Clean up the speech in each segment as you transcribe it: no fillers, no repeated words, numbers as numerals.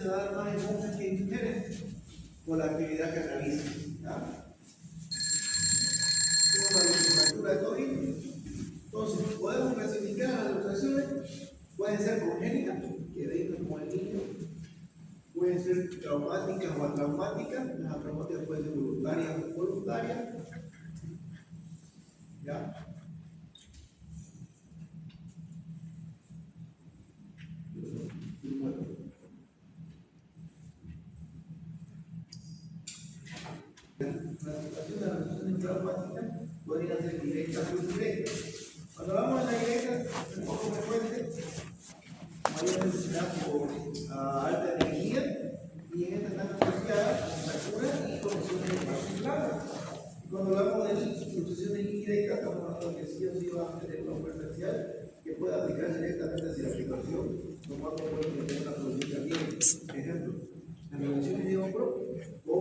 a dar más en hombres que en mujeres por la actividad que realizan. ¿Ya? Tengo la nomenclatura de todito. Entonces, podemos clasificar las luxaciones, pueden ser congénitas, que vengan como el niño, pueden ser traumáticas o atraumáticas, las atraumáticas pueden ser voluntarias o involuntarias. ¿Ya? La situación de la relación traumática podría ser directa o indirecta. Cuando vamos a la directa, es un poco frecuente, mayor necesidad por alta energía, y en esta están asociadas la cura y condiciones particulares. Y cuando hablamos de sucesiones indirectas, estamos hablando que sí o sí va a tener una oferta especial que pueda aplicarse directamente hacia la aplicación, tomando por ejemplo una solución también. Ejemplo, la reducción de hombro o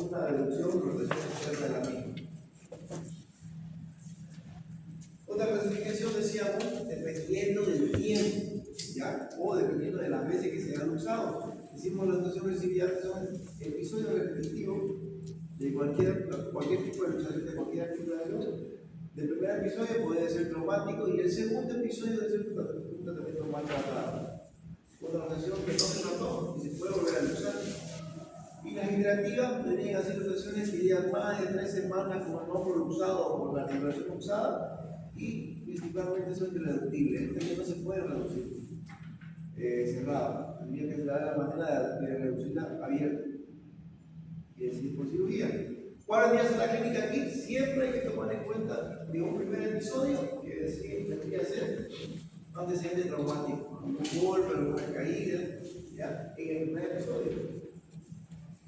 una reducción de rotación externa de la misma. Otra clasificación decíamos, dependiendo del tiempo, ¿ya? O dependiendo de las veces que se han usado. Decimos las dotaciones recibidas son episodios repetitivos de cualquier tipo de luxación, de cualquier articulación. El primer episodio puede ser traumático y el segundo episodio debe ser un tratamiento mal tratado. Una luxación que no se trató y se puede volver a luxar. Y las hidratativas podrían hacer luxaciones que llevan más de 3 semanas con el hombro luxado o con la articulación luxada y principalmente son irreductibles. Esto ya no se puede reducir cerrado. Tendría que dar la manera de reducirla abierta. Y decir por cirugía. ¿Cuál día es la clínica aquí? Siempre hay que tomar en cuenta de un primer episodio, que decir, tendría que ser antecedente traumático, un golpe, alguna caída, ¿ya? En el primer episodio.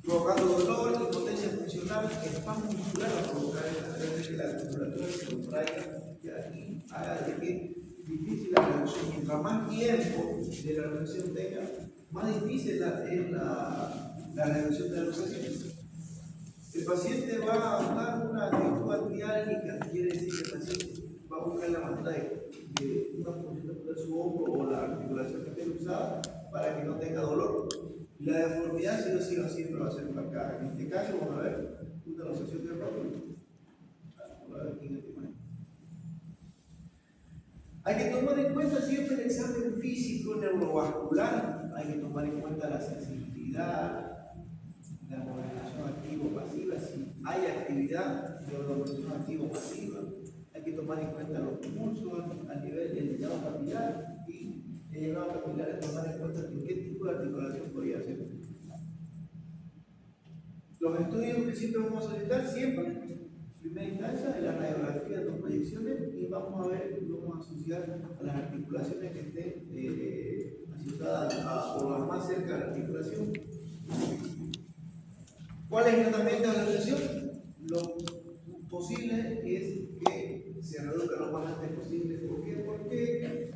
Provocando dolor, impotencia funcional, espasmo muscular a provocar que la musculatura se contraiga y haga de que difícil la reducción. Mientras más tiempo de la reducción tenga, más difícil es la reducción de la luxación. El paciente va a buscar una actitud antiálgica, quiere decir que el paciente va a buscar la manera de una posición de su hombro o la articulación que esté luxada para que no tenga dolor. La deformidad, si no sigue siempre va a ser marcada. En este caso, vamos a ver una luxación del rótulo. Vamos a ver aquí en esta imagen. Hay que tomar en cuenta siempre el examen físico neurovascular, hay que tomar en cuenta la sensibilidad, la movilización activo-pasiva, si hay actividad de movilización activo-pasiva, hay que tomar en cuenta los pulsos a nivel del llenado capilar y el llenado capilar es tomar en cuenta qué tipo de articulación podría ser. Los estudios que siempre vamos a solicitar siempre, en primera instancia, es la radiografía de dos proyecciones y vamos a ver, vamos a asociar a las articulaciones que estén asociadas o las más cerca de la articulación. ¿Cuál es el tratamiento de la luxación? Lo posible es que se reduzca lo más antes posible. ¿Por qué? Porque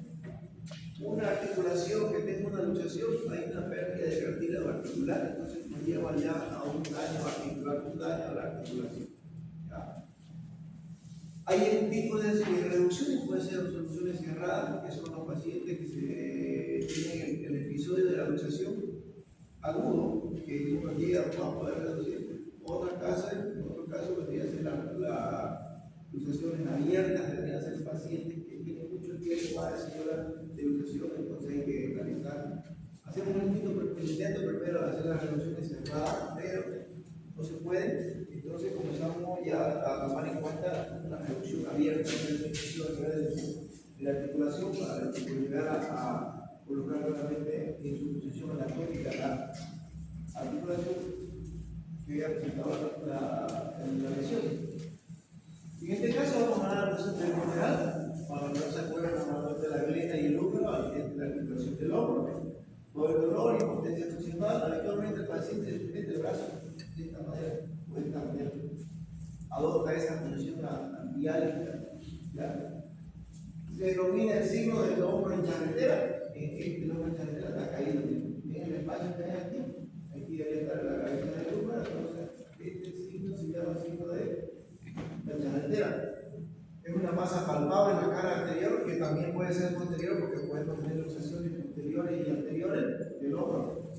una articulación que tenga una luxación, hay una pérdida de cartílago articular, entonces nos lleva ya a un daño articular, un daño a la articulación. ¿Ya? Hay tipos de reducciones, pueden ser soluciones cerradas, que son los pacientes que tienen el episodio de la luxación agudo, que uno llega a poder reducir. En otro caso podría ser las luxaciones abiertas, deberían ser pacientes que tienen mucho tiempo para de luxación, entonces hay que realizar. Hacemos un intento primero de hacer las reducciones cerradas, pero no se puede, entonces comenzamos ya a tomar en cuenta una reducción abierta de la articulación para llegar a colocar realmente en su posición anatómica la articulación que ya presentaba la lesión. En este caso vamos a la reducción perimetral, para no se acuerdan de la glena y el hombro, la articulación del hombro, por el dolor y potencia funcional, habitualmente el paciente sujeta el brazo de esta manera o de esta manera. Adopta esa posición antiálgica. Se denomina el signo del hombro en charretera. El hombro en charretera está caído en el espacio que hay aquí. Aquí debe estar la cabeza del hombro. Entonces, este signo se llama signo de la charretera. Es una masa palpable en la cara anterior que también puede ser posterior porque puede tener luxaciones posteriores y anteriores del hombro.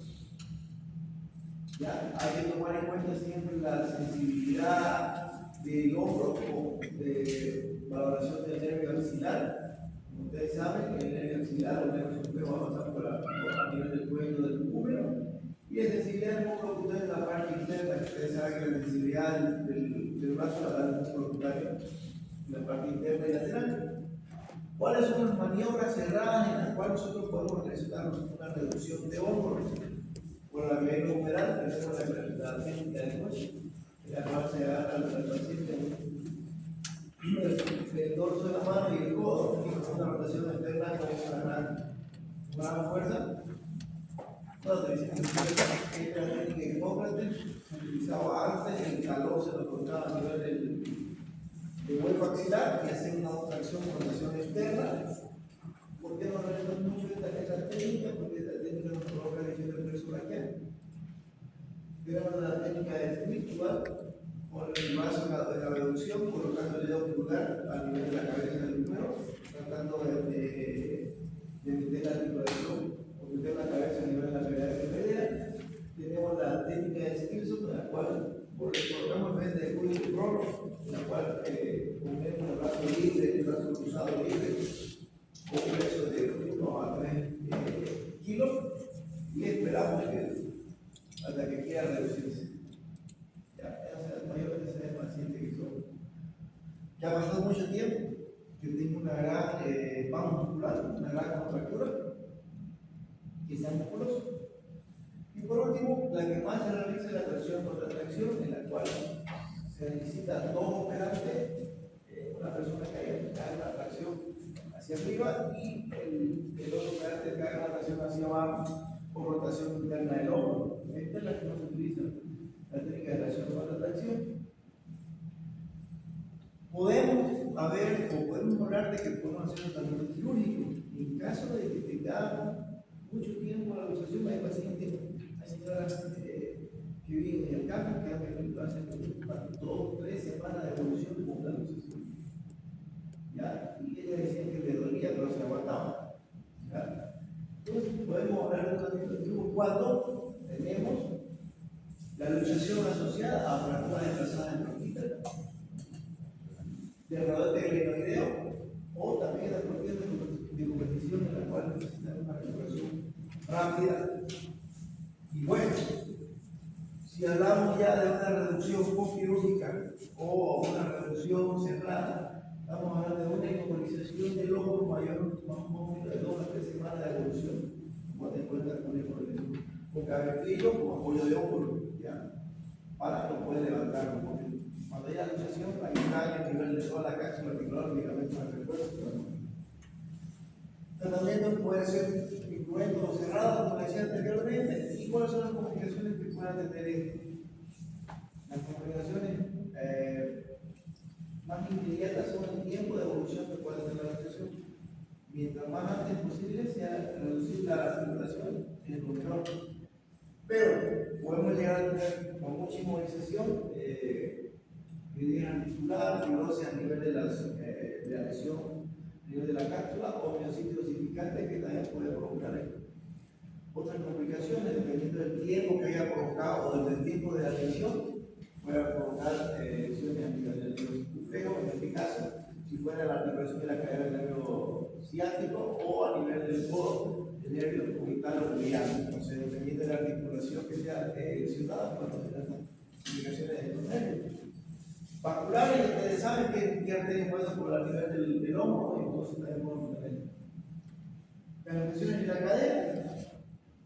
Ya hay que tomar en cuenta siempre la sensibilidad del hombro o de valoración del nervio axilar. Como ustedes saben, el nervio axilar o el nervio superior va a pasar a nivel del cuello del cúmulo. Y la sensibilidad del músculo ocutario en la parte interna, que ustedes saben que la sensibilidad del brazo la da el músculo ocutario en la parte interna y lateral. ¿Cuáles son las maniobras cerradas en las cuales nosotros podemos realizar una reducción de hombros? Por la vía lateral, tenemos la técnica de hueso, en la cual se agarra al paciente el dorso de la mano y el codo, y con una rotación externa con una gran fuerza. Bueno, te dicen que esta técnica de Hipócrates se utilizaba antes, el calor se lo colocaba a nivel del hueco axilar y hacen una tracción con rotación externa. ¿Por qué no realizamos mucho esta técnica? Porque esta técnica nos provoca lesión del plexo braquial. Tenemos la técnica de Smith igual, con el brazo de la reducción, colocando el dedo pulgar a nivel de la cabeza del número, tratando de meter la articulación o meter la cabeza a nivel de la cavidad intermedia. Tenemos la técnica de Stilson, en la cual colocamos en vez de cuello y rolo, en la cual ponemos el brazo libre, el brazo cruzado libre, con un peso de 1 a 3 kilos, y esperamos hasta que quiera reducirse. Mayormente se ve paciente que ha pasado mucho tiempo, que tenga una gran pamo muscular, una gran contractura, que sea musculoso. Y por último, la que más se realiza es la tracción contra tracción, en la cual se necesita dos operantes, una persona que haga una tracción hacia arriba y el otro operante que haga una tracción hacia abajo con rotación interna del hombro. Esta es la que más se utiliza, la técnica de tracción contra tracción. Podemos hablar de que podemos hacer un tratamiento quirúrgico. En caso de que tengamos mucho tiempo la luxación, hay pacientes, hay señoras que viven en el campo que han venido hace 2 o 3 semanas de evolución con la luxación. ¿Ya? Y ellas decían que le dolía, pero se aguantaban. ¿Ya? Entonces, podemos hablar de un tratamiento quirúrgico cuando tenemos la luxación asociada a fracturas desplazadas en bronquita, del radiote glenoideo, o también la propiedad de competición en la cual necesitamos una recuperación rápida. Y bueno, si hablamos ya de una reducción postquirúrgica o una reducción cerrada, estamos hablando de una inmovilización del hombro mayor, más o menos de 2 a 3 semanas de evolución, como te encuentras con cabecillo, con apoyo de hombro, ya, para que lo pueda levantar un poquito. Cuando hay la luxación, hay un daño a nivel de toda la cápsula articular, ligamento de refuerzo. El tratamiento puede ser incruento o cerrado, como decía anteriormente. ¿Y cuáles son las complicaciones que puedan tener esto? Las complicaciones más inmediatas son el tiempo de evolución que puede tener la luxación. Mientras más antes posible sea reducir la articulación, es lo mejor. Pero podemos llegar a tener con mucha inmovilización fibrosis articular, fibrosis a nivel de la lesión, a nivel de la cápsula, o miocitis osificante que también puede provocar otras complicaciones dependiendo del tiempo que haya provocado o del tipo de la lesión, puede provocar lesiones a nivel del nervio superior, en este caso, si fuera la articulación de la cadera del nervio ciático o a nivel del codo, el nervio cubital o mediano. Entonces, dependiendo de la articulación que sea lesionada, podemos tener complicaciones de los nervios. Vasculares, ustedes saben que arterias pasan por la nivel del hombro, entonces también podemos tener las lesiones en la cadera.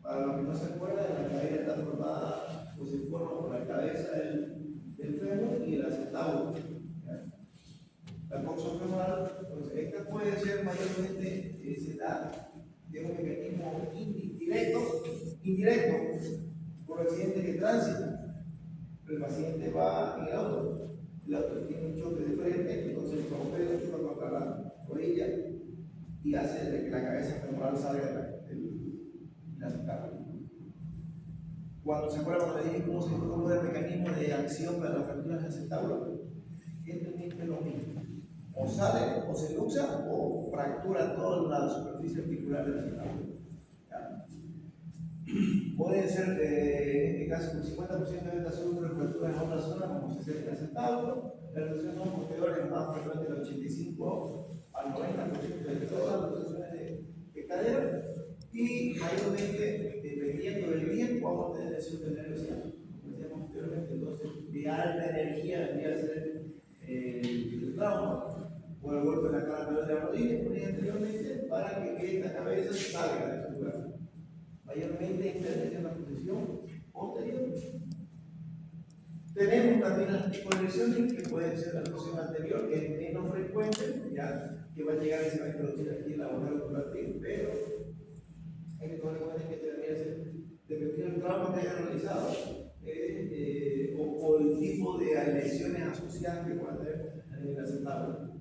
Para los que no se acuerdan, la cadera está formada o se forma por la cabeza del fémur y el acetábulo. La coxofemoral, pues esta puede ser mayormente, se da de un mecanismo indirecto por accidentes de tránsito. El paciente va en el auto tiene un choque de frente, entonces el trompedo choca contra la rodilla y hace de que la cabeza femoral salga del acetábulo. Cuando se acuerdan cuando le dije cómo es el mecanismo de acción para las fracturas de acetábulo, es lo mismo. O sale, o se luxa, o fractura toda la superficie articular del acetábulo. Puede ser que en este caso el 50% de estas sufren fracturas en otra zona, como 60 centavos. Las lesiones son posteriores, más frecuentes del 85 al 90% de todas las lesiones de cadera. Y mayormente, dependiendo del tiempo, vamos a tener lesiones de nerviosidad, como decíamos anteriormente. Entonces, de alta energía vendría a ser el trauma o el golpe en la cara de la rodilla, como dije anteriormente, para que esta cabeza salga de su lugar. Mayormente intervención en la posición posterior. Tenemos también las tipos de lesiones que pueden ser la posición anterior, que es menos frecuente, ya que va a llegar y se va a introducir aquí en la bola ocular, pero hay que tomar en cuenta que debería ser dependiendo del trauma que haya realizado o el tipo de lesiones asociadas que puedan tener a nivel aceptable.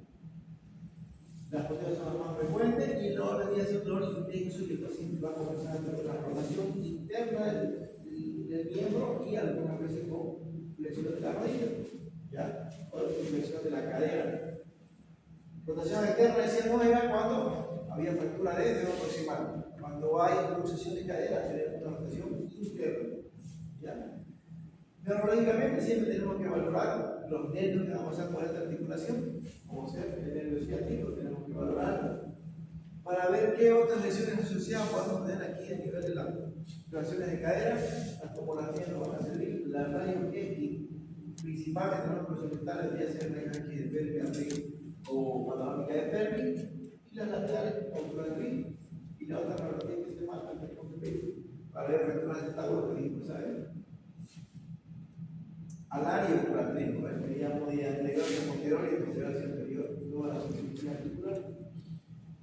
Las posteriores son las más frecuentes y la orden de hacer dolor intenso y el paciente va a comenzar a tener una rotación interna del miembro y algunas veces con flexión de la rodilla, ¿ya? O flexión de la cadera. Rotación externa, decíamos, era cuando había fractura de dedo proximal. Cuando hay luxación de cadera, tenemos una rotación interna, ¿ya? Neurológicamente siempre tenemos que valorar los nervios que vamos a usar por esta articulación, como ser el nervio ciático, tenemos que valorarlo para ver qué otras lesiones asociadas podemos tener aquí a nivel de las lesiones de cadera. Las tomografías nos van a servir, la rayo X principalmente los procedimentales debería ser rayos X de pelvis o panorámica de pelvis, y las laterales autográficas y la otra radiografía que se llama para ver fracturas de tabla que dijimos, ¿sabes? Alario curatrismo, que veíamos de anterior y posterior y posterior hacia anterior, toda la superficie articular.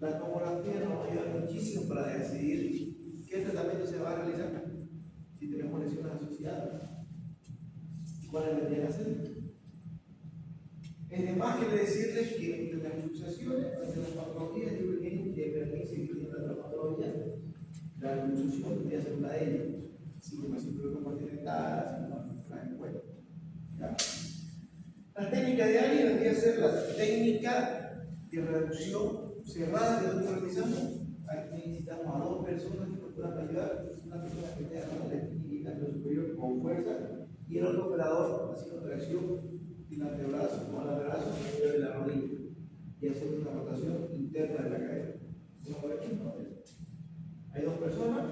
La tomografía nos va a ayudar muchísimo para decidir qué tratamiento se va a realizar, si tenemos lesiones asociadas, cuáles deberían hacer. Es de más que decirles que entre las luxaciones, entre las patologías divergentes que permiten incluir la traumatología, la luxación debería ser una de ellas, así como síndrome continental, así como la encuesta. La técnica de área debería ser la técnica de reducción cerrada que nosotros realizamos. Aquí necesitamos a dos personas que nos puedan ayudar, una persona que tenga la técnica superior con fuerza y el otro operador haciendo tracción del antebrazo con el antebrazo de la rodilla y hacer una rotación interna de la cadera. Hay dos personas,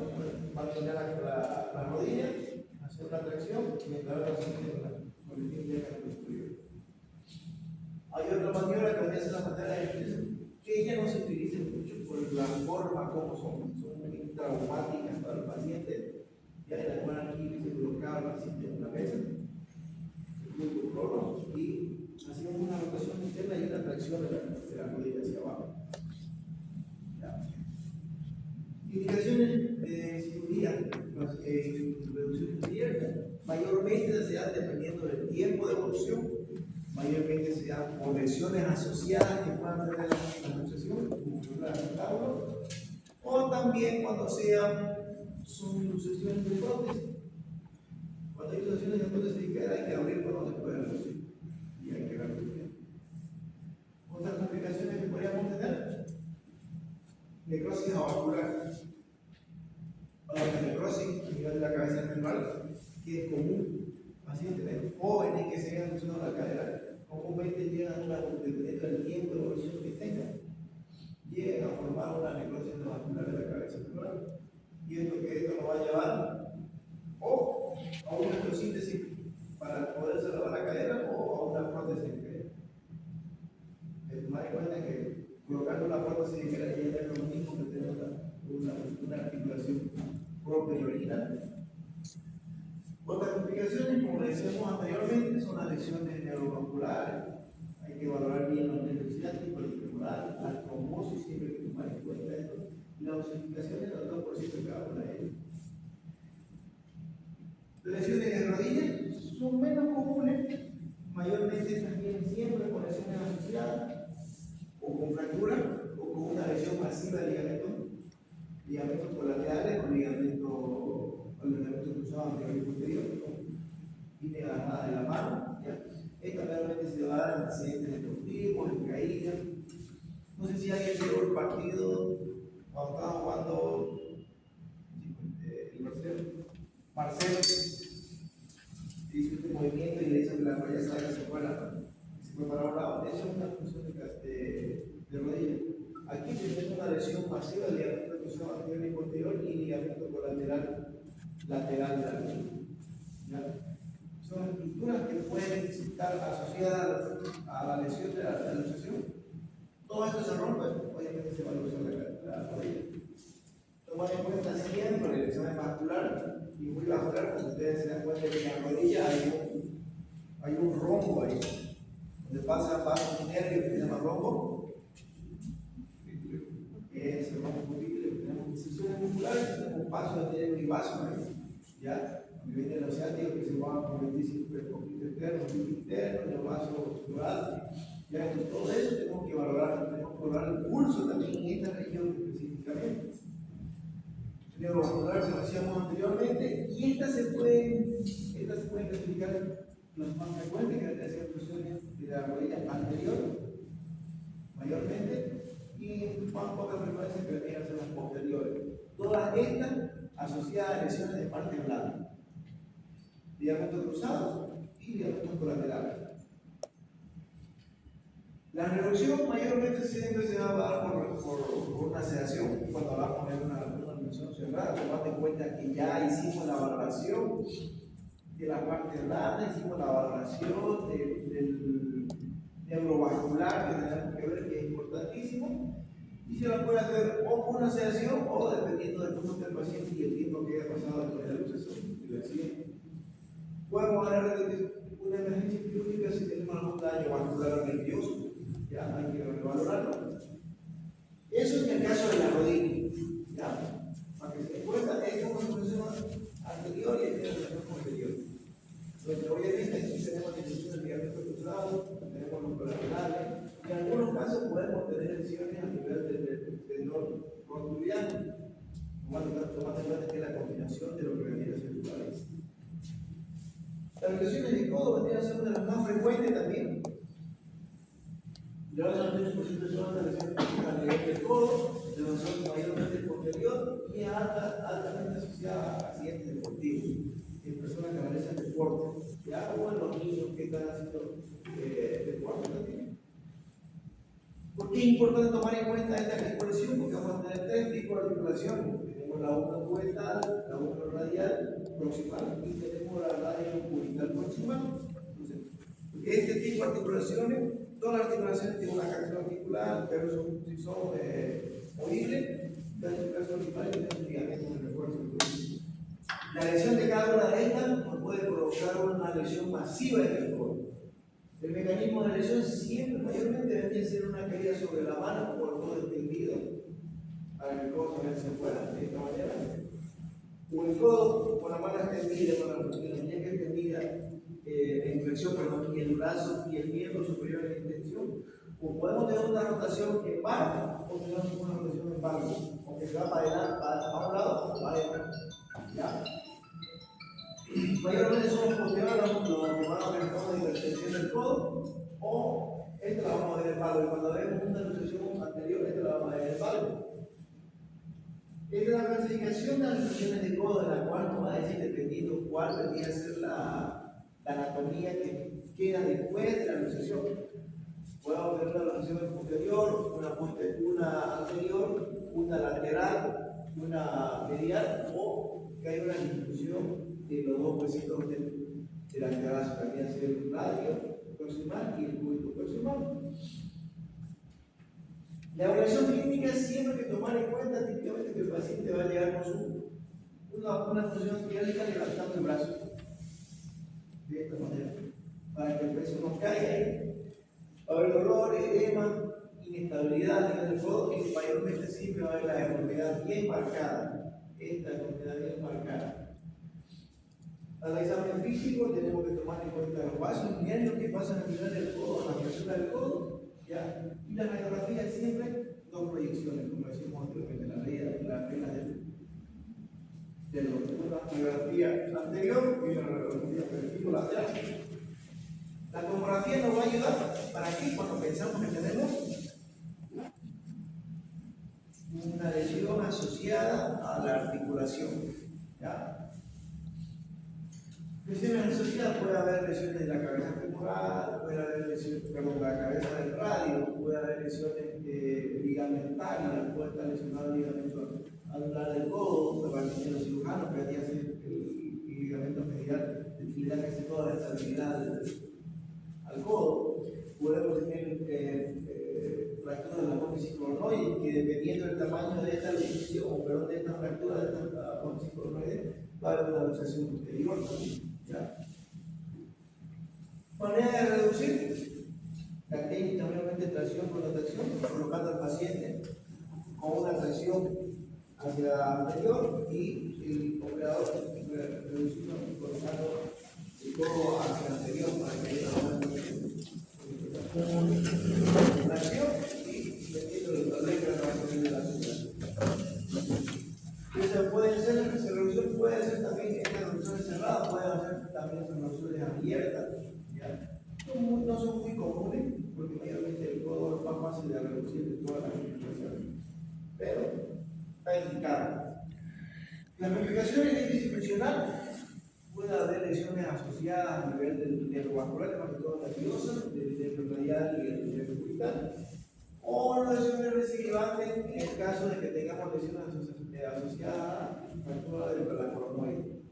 van a tener la rodilla, hacer una tracción mientras la otra con el tiempo de superior. Hay otra maniobra que hacer la manera de ejercicio, que ella no se utiliza mucho por la forma como son muy traumáticas para el paciente. Ya en la cual aquí se colocaba el paciente en una mesa, y hacíamos una rotación interna y una tracción de la rodilla hacia abajo. ¿Ya? Indicaciones de cirugía, reducción de cirugía, mayormente se dan dependiendo del tiempo de evolución, mayormente se dan por lesiones asociadas que puedan tener la luxación, como la tabla, o también cuando son luxaciones de prótesis. Cuando hay luxaciones de prótesis hay que abrir cuando se puede reducir y hay que reducir. Otras complicaciones que podríamos tener: necrosis avascular. La necrosis a nivel de la cabeza central, que es común, pacientes jóvenes que se hayan funcionado la cadera, comúnmente llegan a dependiendo del tiempo de evolución que tengan, llegan a formar una necrosis avascular de la cabeza central. Y esto nos va a llevar o a una endosíntesis para poder salvar la cadera o a una prótesis. Tomar en cuenta que colocando una prótesis de cadera ya es lo mismo que tener una articulación propia y original. Otras complicaciones, como decíamos anteriormente, son las lesiones neurovasculares. Hay que valorar bien los nervios ciáticos, el femoral, la trombosis, siempre hay que tomar en cuenta esto, y las osificaciones del 2% de cada una de ellas. Las lesiones de rodilla son menos comunes, mayormente también siempre con lesiones asociadas, o con fractura, o con una lesión masiva de ligamentos colaterales o ligamentos cruzados anterior y posterior, y de la mano. ¿Ya? Esta realmente se va a dar en accidentes deportivos, en caídas. No sé si alguien vio el partido cuando estaba jugando el Barcelona Marcelo hizo este movimiento y le hizo que la rodilla salga se fue para un lado. Eso es una función de rodilla. Aquí tenemos una lesión masiva del ligamento cruzado anterior y posterior y ligamento colateral lateral de la rodilla. ¿Ya? Son estructuras que pueden estar asociadas a la lesión de la luxación. Todo esto se rompe, obviamente se va a luxar la rodilla. Tomar en cuenta siempre el examen vascular y muy vascular, como ustedes se dan cuenta que en la rodilla hay un rombo ahí, donde pasa un nervio que se llama rombo. Es el rombo cutículo. Tenemos incisiones musculares, tenemos un paso de nervio y vaso ahí. ¿Ya? Donde viene el ciático que se va por el disco externo, el vaso estructural. Ya, entonces todo eso tenemos que valorar el pulso también en esta región específicamente. Neurovascular, se lo hacíamos anteriormente, y estas se pueden clasificar las más frecuentes, que es la fusiones de la rodilla anterior, mayormente, y más pocas frecuencias que vendrían a ser las posteriores. Todas estas asociadas a lesiones de parte blanda, ligamentos cruzados y ligamentos colaterales. La reducción mayormente siempre se va a dar por una sedación, cuando hablamos de una función cerrada, tomando en cuenta que ya hicimos la valoración de la parte blanda, hicimos la valoración del neurovascular que tenemos que ver, que es importantísimo, y se la puede hacer o con una sedación o dependiendo del punto del paciente y el tiempo que haya pasado después de la luxación y del accidente. Podemos hablar de una emergencia quirúrgica si tenemos algún daño vascular o nervioso. Ya hay que revalorarlo. Eso es en el caso de la rodilla. ¿Ya? Para que se den cuenta, es una función anterior y es una función posterior. Entonces, obviamente, aquí tenemos lesiones de ligamento cruzado, tenemos los colaterales, y en algunos casos podemos tener lesiones a nivel del tendón rotuliano. Tomando en cuenta que es la combinación de lo que vendría a ser el país. Las lesiones de codo vendrían a ser una de las más frecuentes también. Ya las lesiones son las lesiones a nivel del codo, de nosotros mayormente posterior y altamente asociadas a accidentes deportivos, en personas que realizan deporte, ya o en los niños que están haciendo deporte también. ¿Por qué es importante tomar en cuenta esta articulación? Porque vamos a tener tres tipos de articulaciones. Tenemos la uno-cubital, la uno-radial proximal y tenemos la radio-cubital proximal. Entonces, este tipo de articulaciones, todas las articulaciones tienen una captura articular, pero si son movibles, las articulaciones principales tienen un ligamento de refuerzo. La lesión de cada una de estas nos puede provocar una lesión masiva en el codo. El mecanismo de lesión siempre, mayormente, debe ser una caída sobre la mano por todo extendido para que el codo se fuera de esta manera. O el codo con la mano extendida, con la muñeca extendida, en flexión, perdón, y el brazo y el miembro superior en extensión. O podemos tener una rotación en barra o tenemos una rotación en barra, aunque se va para adelante, para un lado o para adelante. ¿Ya? Mayormente son los posteriores los que van a ver de la extensión del codo, o esta la vamos a ver en el palo, y cuando vemos una luxación anterior, esta la vamos a ver en el palo. Esta es la clasificación de las luxaciones de codo, en la cual nos va a decir, dependiendo cuál debería ser la anatomía que queda después de la luxación. Podemos tener una luxación posterior, una anterior, una lateral, una medial, o que hay una disminución de los dos huesitos de la antebrazo, que vendría a ser el radio proximal y el cúbito proximal. La evaluación clínica siempre hay que tomar en cuenta típicamente que el paciente va a llegar con una función clínica levantando el brazo de esta manera, para que el peso no caiga ahí. Va a haber dolor, edema, inestabilidad en el codo y mayormente siempre va a haber la deformidad bien marcada. Esta deformidad bien marcada. Al examen físico tenemos que tomar en cuenta los vasos diarios que pasan a nivel del codo, a la presión del codo, ¿ya? Y la radiografía siempre dos proyecciones, como decimos anteriormente, la regla de una radiografía anterior y una radiografía perfil-lateral. La tomografía nos va a ayudar para qué, cuando pensamos que tenemos una lesión asociada a la articulación, ¿ya? Lesiones asociadas, puede haber lesiones de la cabeza femoral, puede haber lesiones, perdón, la cabeza del radio, puede haber lesiones ligamentarias, puede estar lesionado el ligamento anular del codo, normalmente los cirujanos que hacen el ligamento medial, le dan casi toda la estabilidad al codo. Podemos tener fracturas de la apófisis coronoide, que dependiendo del tamaño de esta lesión, perdón, de esta fractura de esta apófisis coronoide, va a haber una luxación posterior también. ¿Ya? Manera de reducir la técnica, obviamente, tracción con la tracción, colocando al paciente con una tracción hacia anterior y el operador reduciendo y colocando el codo hacia anterior para que haya una tracción y metiendo el tablero de la eso puede ser, esa reducción puede ser también esta reducción cerrada, puede ser también reducciones abiertas. ¿Ya? No son muy comunes, porque mayormente el codo es más fácil de reducir de todas las complicaciones, pero está indicado. Las complicaciones de índice funcional puede haber lesiones asociadas a nivel del nervovascular, más que todo nerviosa, del radial y el nervio cubital, o lesiones recidivantes en el caso de que tengamos lesiones asociadas a fractura de la coronoide.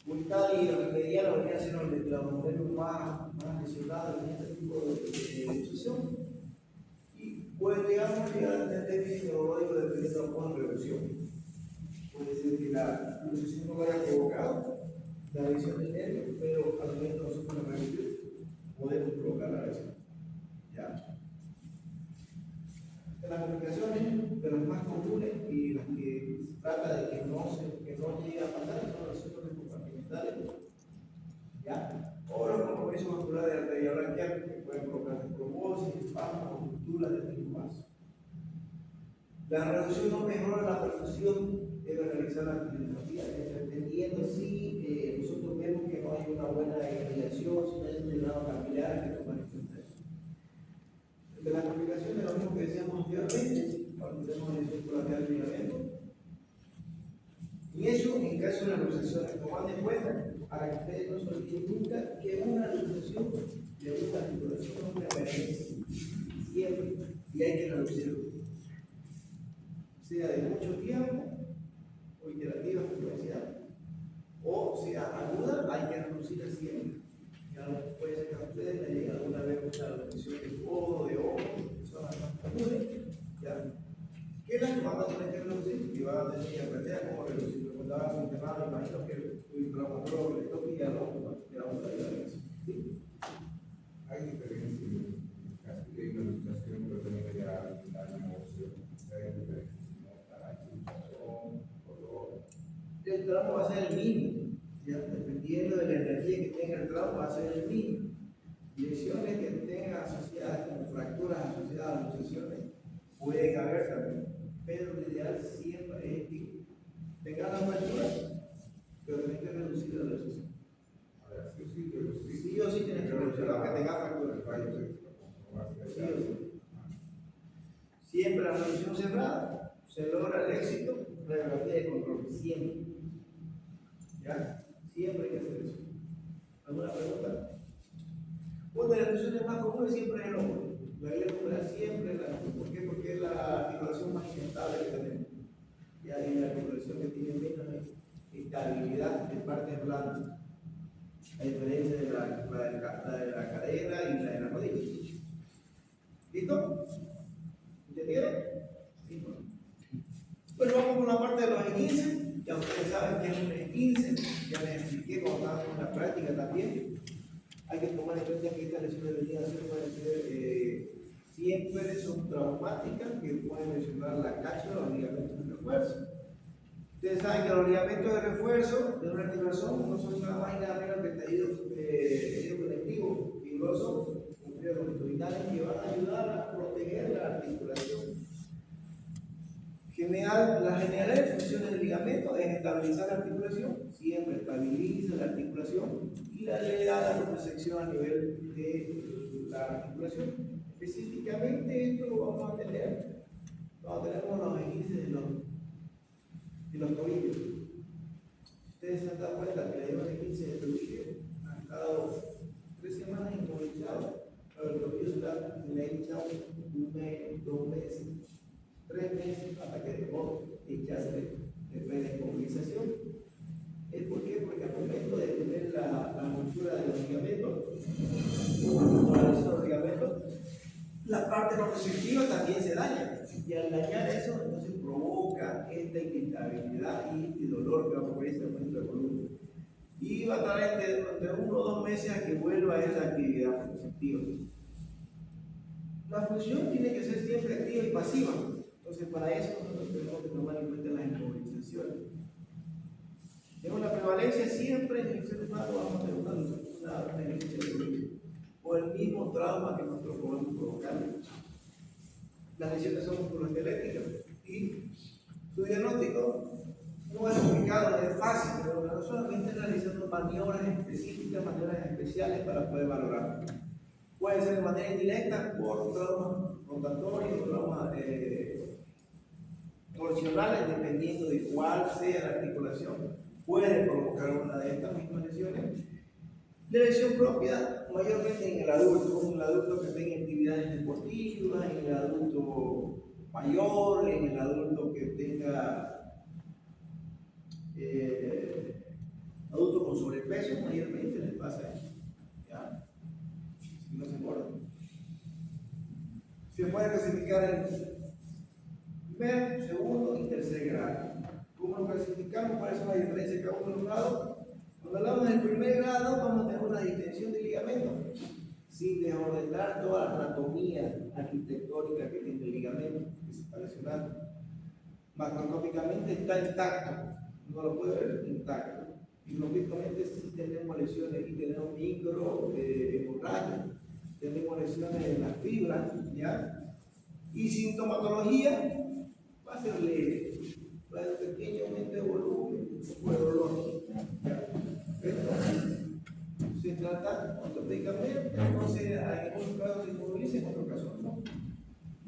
Cubital y remedial vendría a ser los modelos más lesionados en este tipo de lesión, y puede llegar a tener déficit neurológico dependiendo de la reducción. Puede ser que la luxación no haya provocado la lesión del nervio, pero al momento nosotros la reducción podemos provocar la lesión. ¿Ya? Las complicaciones de las más comunes y las que se trata de que no llegue a pasar son los síndromes compartimentales, ¿ya? O los compromisos vasculares de arteria braquial que pueden provocar trombosis, espasmos, rupturas de tipo vaso. La reducción no mejora la perfusión, debe realizar la angiografía, entendiendo si nosotros vemos que no hay una buena irrigación, si no hay un llenado capilar que tomar en cuenta eso. De las complicaciones, lo mismo que decíamos anteriormente, cuando tenemos el círculo lateral del ligamento. Y eso en caso de las luxaciones, tomando en cuenta, para que ustedes no se olviden nunca que una luxación de una articulación es una emergencia, siempre, y hay que reducirlo. Sea de mucho tiempo, o iterativa, como decía, o sea aguda, hay que reducirla siempre. Ya puede ser que a ustedes les llegue alguna vez una luxación de codo, de ojo, que son las más comunes, ¿ya? ¿Qué es la que van a tener que reducir? Y van a tener que aprender a cómo reducirlo. Cuando hagas un tema, imagino que un traumatólogo le toque y a lo que vamos a ayudar en eso. ¿Sí? Hay diferencia en el caso de una luxación, pero también hay una moción. Hay diferencia para luxación, dolor. El trauma va a ser el mismo, ¿ya? Dependiendo de la energía que tenga el trauma, va a ser el mismo. Lesiones que tengan asociadas con fracturas asociadas a luxaciones pueden haber también, pero lo ideal siempre es que tengan las fracturas, pero tienen que reducir la luxación. A ver, sí, Sí o sí tienen que reducir, aunque tenga fracturas. Sí o sí. Siempre la reducción cerrada se logra el éxito, radiografía de control, siempre. ¿Ya? Siempre hay que hacer eso. ¿Alguna pregunta? Una de las lesiones más comunes siempre es el hombro. La gleba lumbar siempre es la. ¿Por qué? Porque es la articulación más inestable que tenemos. Y hay una articulación que tiene menos estabilidad de partes blandas, a diferencia de la de la cadera y la de la rodilla. ¿Listo? ¿Entendieron? Sí, bueno. Bueno, vamos con la parte de los esguinces. Ya ustedes saben que es un esguince, ya les expliqué cuando estábamos en la práctica también. Hay que tomar en cuenta que estas lesiones de ligación pueden ser siempre son traumáticas, que pueden lesionar la cápsula o los ligamentos de refuerzo. Ustedes saben que los ligamentos de refuerzo de una articulación no son nada más y nada menos que tejidos conectivos fibrosos con fibras longitudinales que van a ayudar a proteger la articulación. La general función del ligamento es estabilizar la articulación, siempre estabiliza la articulación y le da la propiocepción a nivel de la articulación. Específicamente esto lo vamos a tener cuando tenemos los esguinces de los tobillos. ustedes se han dado cuenta que la lleva de 15 de tobillo ha estado 3 semanas inmovilizado, pero el tobillo se le ha hinchado 1 mes, 2 meses, 3 meses hasta que dejó de hincharse después de inmovilización. ¿Es por qué? Porque al momento de tener la montura de los ligamentos, la parte no receptiva también se daña. Y al dañar eso, entonces provoca esta inestabilidad y este dolor que va a ocurrir en el momento de columna. Y va a tardar entre 1 o 2 meses a que vuelva a esa actividad receptiva. La función tiene que ser siempre activa y pasiva. Entonces, para eso nosotros tenemos que tomar en cuenta las inmovilizaciones. Tenemos la prevalencia siempre en el ser humano, vamos a tener una herencia de origen, o el mismo trauma que nosotros podemos provocar. Las lesiones son musculoesqueléticas y su diagnóstico no es complicado, no es fácil, pero no solamente realizando maniobras específicas, maniobras especiales para poder valorar. Puede ser de manera indirecta por traumas rotatorios, traumas torsionales, dependiendo de cuál sea la articulación. Puede provocar una de estas mismas lesiones. La lesión propia, mayormente en el adulto que tenga actividades deportivas, en el adulto mayor, en el adulto que tenga adulto con sobrepeso, mayormente les pasa eso. ¿Ya? Si no se engorda. Se puede clasificar en primer, segundo y tercer grado. ¿Cómo lo clasificamos? ¿Cuál es la diferencia de cada uno de los grados? Cuando hablamos del primer grado, vamos a tener una distensión de ligamento, sin desordenar toda la anatomía arquitectónica que tiene el ligamento, que se está lesionando. Macroscópicamente está intacto, no lo puede ver intacto. Microscópicamente sí tenemos lesiones y tenemos micro hemorragias, tenemos lesiones en las fibras, ¿ya? Y sintomatología va a ser leve. Va a haber un pequeño aumento de volumen, un poco de dolor. Se trata ortopédicamente, entonces en algunos casos se inmoviliza, en otros casos no.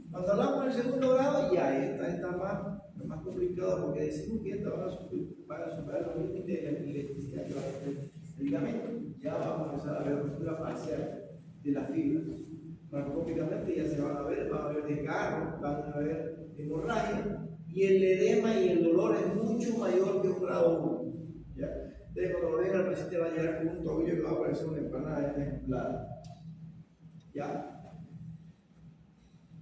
Cuando hablamos del segundo grado, ya esta está más complicado porque decimos que esta van a superar los límites de la elasticidad que va a tener el ligamento. Ya vamos a empezar a ver ruptura parcial de las fibras. Macroscópicamente ya se van a ver desgarros, van a ver hemorragia. Y el edema y el dolor es mucho mayor que un grado 1. ¿Ya? Entonces, cuando lo ven al paciente, va a llegar con un tobillo que va a parecer una empanada ejemplar. ¿Ya?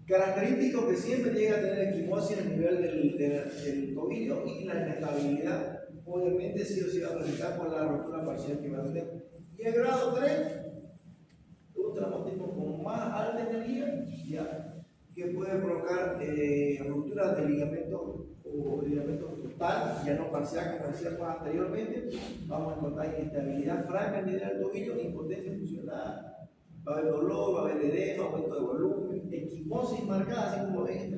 Característico que siempre llega a tener equimosis a nivel del tobillo y la inestabilidad. Obviamente, sí o sí va a presentar por la rotura parcial que va a tener. Y el grado 3, un traumatismo con más alta energía, ¿ya? Que puede provocar rupturas de ligamento o ligamento total, ya no parcial como decíamos anteriormente. Vamos a encontrar inestabilidad franca en nivel del tobillo, impotencia funcional, va a haber dolor, va a haber edema, aumento de volumen, equimosis marcada, así como ven esta.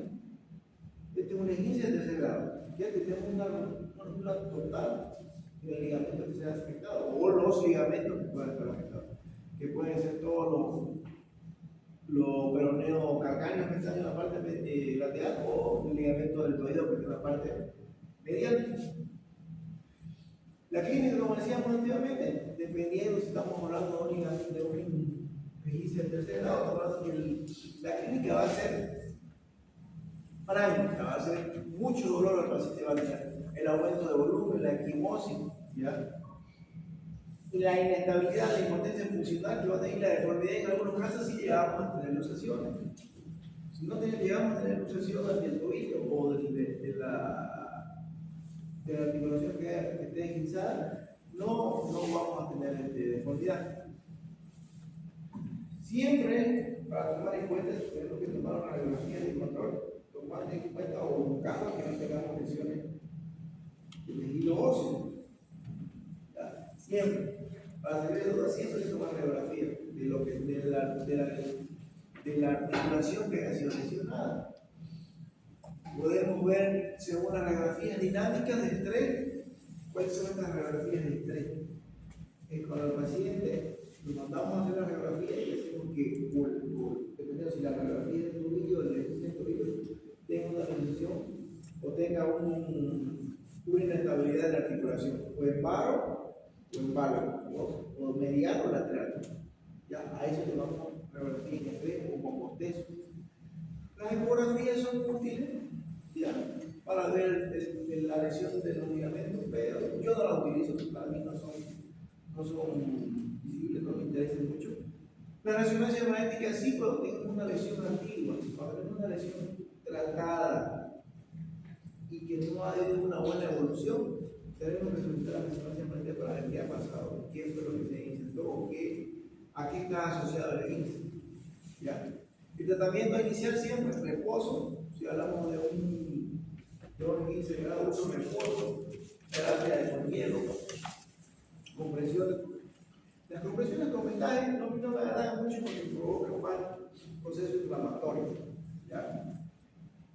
Este es una esguince de tercer grado. Que tenemos una ruptura total del ligamento que sea afectado, o los ligamentos que pueden estar afectados, que pueden ser todos los peroneos calcáneos que están en la parte lateral o el ligamento del tobillo que está en la parte medial. La clínica, como decíamos anteriormente, dependiendo si estamos hablando de un ligamento de un esguince del tercer grado, estamos hablando que la clínica va a ser franca, va a ser mucho dolor al paciente, va a tener el aumento de volumen, la equimosis, ¿ya? Y la inestabilidad, la impotencia funcional que va a tener, la deformidad en algunos casos si llegamos a tener luxaciones. Si no llegamos a tener luxaciones del tobillo o de la articulación que esté esguinzada, no vamos a tener deformidad. Siempre, para tomar en cuenta, tenemos que tomar una radiografía de control, tomando en cuenta o buscando que no tengamos lesiones de tejido óseo. Siempre. Para salir de dudas, siempre se toma radiografía de la articulación que ha sido lesionada. Podemos ver, según las radiografías dinámicas de estrés, cuáles son estas radiografías de estrés. Cuando al paciente lo mandamos a hacer la radiografía y decimos que, dependiendo si la radiografía del tobillo o del tobillo tenga una luxación o tenga una inestabilidad de la articulación, o en paro o en palo, o mediano o lateral. Ya, a eso le vamos a revertir en extremo o con contexto. Las ecografías son útiles, ya, para ver la lesión de los ligamentos, pero yo no las utilizo porque para mí no son visibles, no me interesan mucho. La resonancia magnética sí, pero tengo una lesión antigua, para ver una lesión tratada y que no ha habido una buena evolución, tenemos que solicitar la resonancia magnética para ver qué ha pasado, qué fue lo que se insertó o a qué está asociado el índice. ¿Ya? El tratamiento inicial siempre es reposo, si hablamos de un 15 grados, un reposo, terapia de hielo, compresión. Las compresiones con vendaje no me agradan mucho porque provocan más proceso inflamatorio. ¿Ya?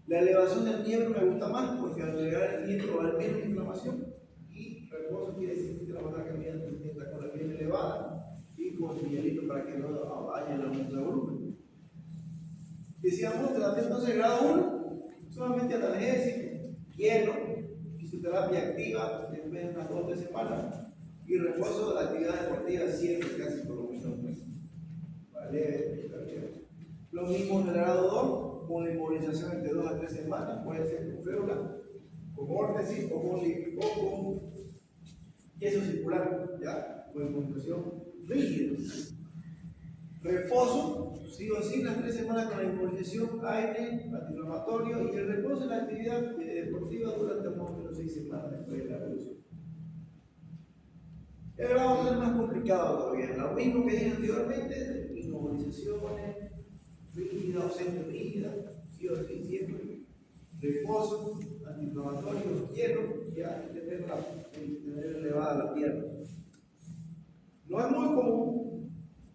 La elevación del miembro me gusta más porque al elevar el miembro va a haber menos inflamación y reposo quiere decir que la masa cambiante está con la piel elevada y con el hielito para que no vaya el aumento de volumen. Decíamos tratamiento entonces grado 1, solamente analgésico, hielo, fisioterapia activa después de unas 2 o 3 semanas y refuerzo de la actividad deportiva siempre, casi por lo menos un mes. ¿Vale? Lo mismo en el grado 2, con la inmovilización entre 2 a 3 semanas, puede ser con férula, con órtesis o con yeso circular, ¿ya? Con inmovilización rígida. Reposo, sí o sí, las 3 semanas con la inmovilización, aire, antiinflamatorio y el reposo en la actividad deportiva durante más o menos 6 semanas después de la evolución. El grado 3 es más complicado todavía, lo mismo que dije anteriormente, inmovilizaciones, rígida o semi-rígida, sí o sí, siempre. Reposo, antiinflamatorio, hielo, ya tener elevada la pierna. No es muy común,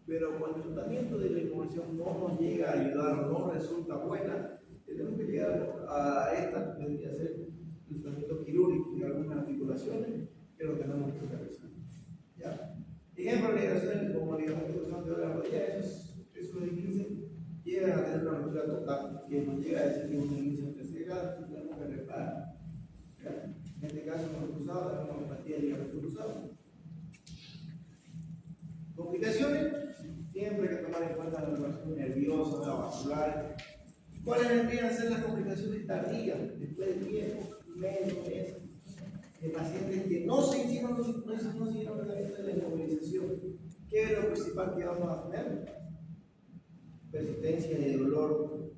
pero cuando el tratamiento de la inmovilización no nos llega a ayudar o no resulta buena, tenemos que llegar a esta, que debería ser el tratamiento quirúrgico de algunas articulaciones, que lo tenemos que realizar. ¿Ya? Ejemplo, ligaciones como ligamentos de la rodilla, esos esguinces llegan a tener una ruptura total, que nos llega a decir que un esguince entrecegado, que tenemos que reparar. ¿Ya? En este caso, hemos cruzado, tenemos homeopatía de ligamento cruzado. Complicaciones, siempre hay que tomar en cuenta la regulación nerviosa, la vascular. ¿Cuáles vendrían a ser las complicaciones tardías después de tiempo, meses? De pacientes que no siguieron tratamiento de la inmovilización. ¿Qué es lo principal que vamos a tener? Persistencia de dolor,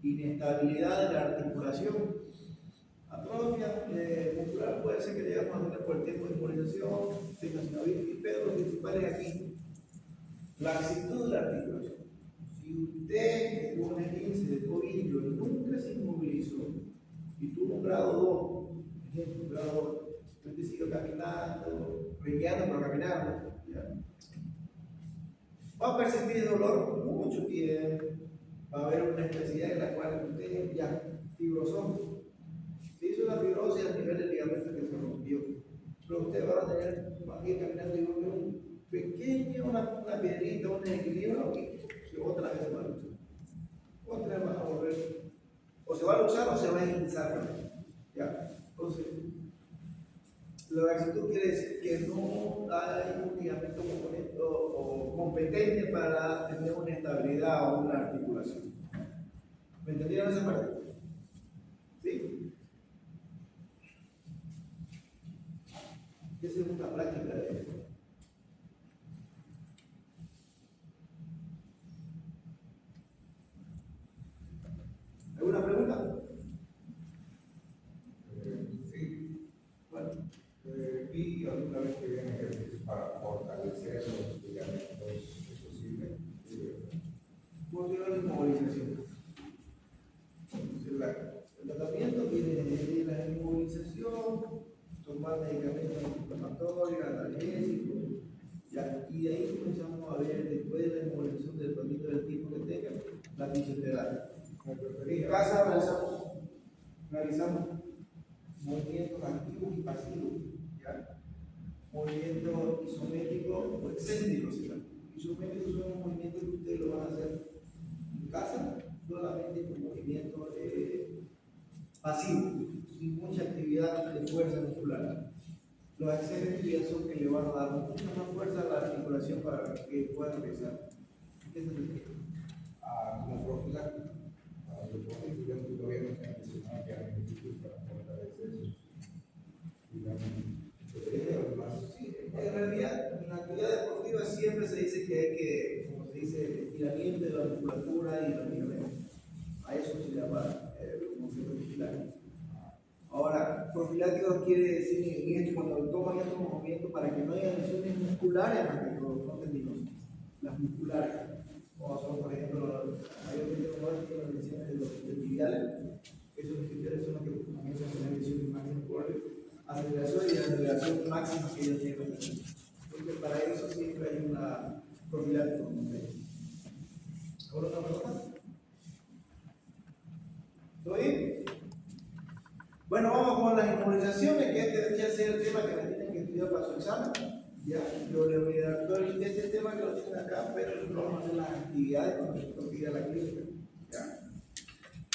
inestabilidad de la articulación, atrofia muscular, puede ser que llegamos a tener por el tiempo de inmovilización, tendinosis, pero lo principal es aquí, laxitud de la articulación. Si usted tuvo un esguince de tobillo y nunca se inmovilizó y tuvo un grado 2, ejemplo, grado 2, usted sigue caminando, rengueando pero caminando, ¿ya? Va a persistir dolor mucho tiempo, va a haber una necesidad en la cual usted ya fibrosó. Se hizo una fibrosis a nivel del ligamento que se rompió, pero usted va a tener, va a ir caminando y va a ver un pequeño, una piedrita, un desequilibrio y otra vez se va a luchar. Otra vez va a volver, o se va a luchar o se va a hinchar. ¿Ya? Entonces, la laxitud quiere decir que no hay un ligamento componente o competente para tener una estabilidad o una articulación. ¿Me entendieron esa parte? ¿Sí? Esa es una práctica de esto. ¿Alguna pregunta? Sí. Bueno. Vi alguna vez que vienen ejercicios para fortalecer los ligamentos, ¿es posible? Funciona la inmovilización. El tratamiento viene de la inmovilización, tomar medicamentos antiinflamatorios, analgésicos, y de ahí comenzamos a ver, después de la inmovilización, dependiendo del tipo que tenga, la fisioterapia. En casa realizamos movimientos activos y pasivos, ¿ya? Movimientos isométricos o excéntricos. Isométricos son movimientos que ustedes lo van a hacer en casa, solamente con movimientos pasivos, sin mucha actividad. actividad de fuerza muscular. Los excedentes de actividad son que le van a dar mucha más fuerza a la articulación para que pueda empezar. ¿Qué se refiere? Como profiláctico, deportes, digamos que todavía no se han mencionado que hay beneficios para fortalecer sus, digamos, Sí, en realidad, en la actividad deportiva siempre se dice que hay que, como se dice, estiramiento de la musculatura y los ligamentos. A eso se llama movimiento profiláctico. Ahora, profiláctico quiere decir cuando toman estos movimientos para que no haya lesiones musculares, no tendinosos, las musculares. O son, por ejemplo, mayormente los que tienen lesiones de los tibiales, esos tibiales son los que comienzan a tener lesiones máximas por aceleración y aceleración máxima que ellos tienen. Porque para eso siempre hay una profiláctico. ¿Ahora una pregunta? ¿Todo bien? Bueno, vamos con las inmovilizaciones, que este debería ser el tema que me tienen que estudiar para su examen. Ya, yo le voy a dar todo este tema que lo tienen acá, pero nosotros vamos a hacer las actividades cuando nosotros pida la clínica. Ya.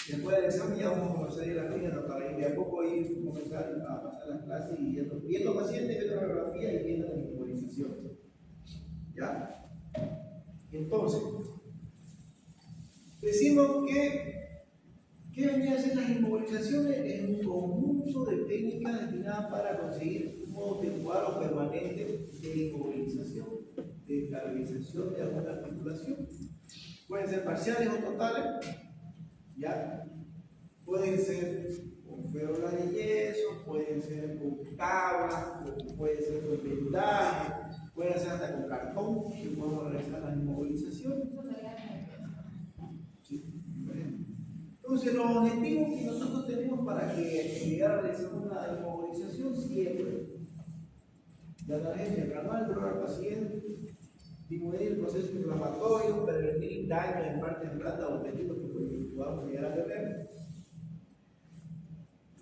Después del examen ya vamos a comenzar a ir a la clínica para ir de a poco comenzar a pasar las clases y viendo pacientes, viendo la radiografía y viendo la inmovilización. ¿Ya? Entonces, decimos que ¿qué venía a ser las inmovilizaciones? Es un conjunto de técnicas destinadas para conseguir un modo temporal o permanente de inmovilización, de estabilización de alguna articulación. Pueden ser parciales o totales, ¿ya? Pueden ser con férulas de yeso, pueden ser con tablas, pueden ser con vendaje, pueden ser hasta con cartón, que podemos realizar las inmovilizaciones. Sí. Entonces, los objetivos que nosotros tenemos para que llegar a realizar una inmovilización siempre: la analgesia gradual, droga al paciente, disminuir el proceso inflamatorio, prevenir daño en partes blandas o tejidos que podamos llegar a tener,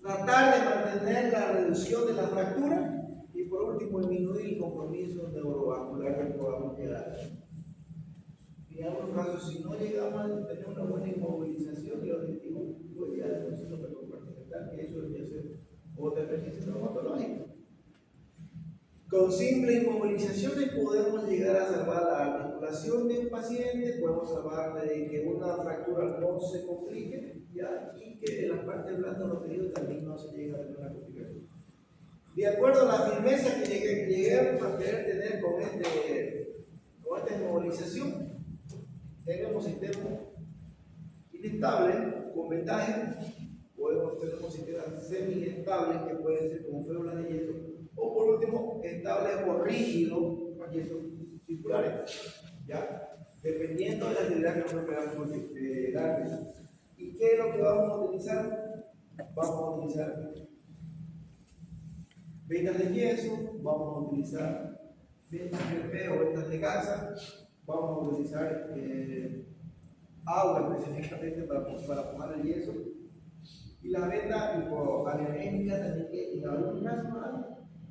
tratar de mantener la reducción de la fractura y, por último, disminuir el compromiso neurovascular que podamos llegar a tener. En algunos casos, si no llegamos a tener una buena inmovilización, el objetivo pues ya de proceso compartimental, que eso debería ser otra emergencia traumatológica. Con simples inmovilizaciones podemos llegar a salvar la articulación de un paciente, podemos salvar de que una fractura no se complique, ¿ya? Y que las partes blandas de los tejidos también no se llegue a tener una complicación. De acuerdo a la firmeza que lleguemos a querer tener con esta inmovilización, tenemos sistemas inestables con ventaja, tenemos sistemas semi-estables que pueden ser como férulas de yeso, o por último, estables o rígidos, yesos circulares, ¿ya? Dependiendo de la actividad que nosotros queramos darle. ¿Y qué es lo que vamos a utilizar? Vamos a utilizar vendas de yeso, vamos a utilizar vendas de PP o vendas de gasa, vamos a utilizar agua específicamente para mojar el yeso, y la venda hipoalergénica también, que en algunos casos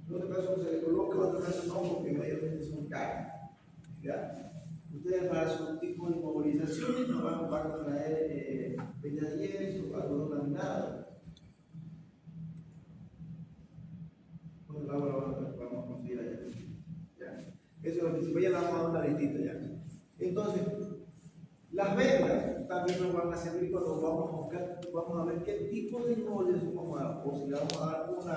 en otros casos se le coloca, en otros casos no, porque mayormente son caras. ¿Ya? Ustedes para su tipo de inmovilizaciones nos van a traer vendas de yeso, algodón laminado. Con el agua lo vamos a conseguir allá. ¿Ya? Eso es lo principal, ya le vamos a dar una listita ya. Entonces, las vendas también nos van a servir cuando vamos a buscar, vamos a ver qué tipo de inmovilización vamos a dar, o si le vamos a dar una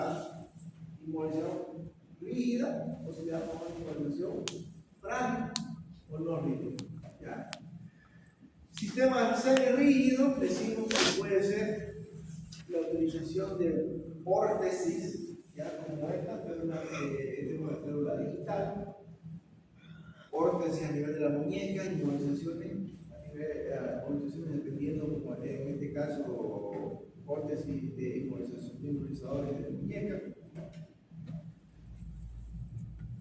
inmovilización rígida, o si le damos una inmovilización frágil o no rígida. ¿Ya? Sistema semi-rígido, decimos que puede ser la utilización de órtesis, ya como esta, pero una célula digital, órtesis a nivel de la muñeca, inmovilizaciones dependiendo, como en este caso, órtesis de inmovilizadores de muñeca.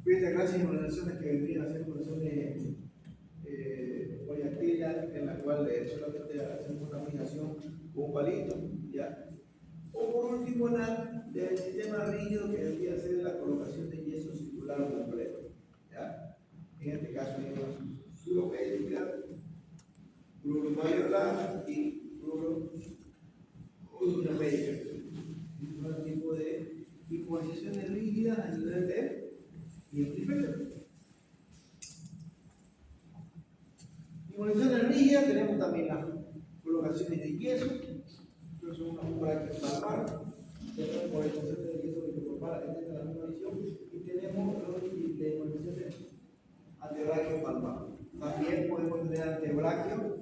Esta clase de inmovilizaciones que vendrían a ser inmovilizaciones poliactilas, en la cual solamente hacemos una fijación con un palito, ¿ya? O por último, el sistema rígido, que vendría a ser la colocación de yeso circular o completo, ¿ya? En este caso, fluorocélica, fluoromayoral y fluoroultramédica. Un tipo de rígidas a nivel de miembro inferior. Inmovilizaciones rígidas, tenemos también las colocaciones de yeso, que son unas brackets palmar, tenemos inmovilizaciones de yeso microcorporal, esta es la misma visión, y tenemos las inmovilizaciones antebraquio palmar. También podemos tener antebraquio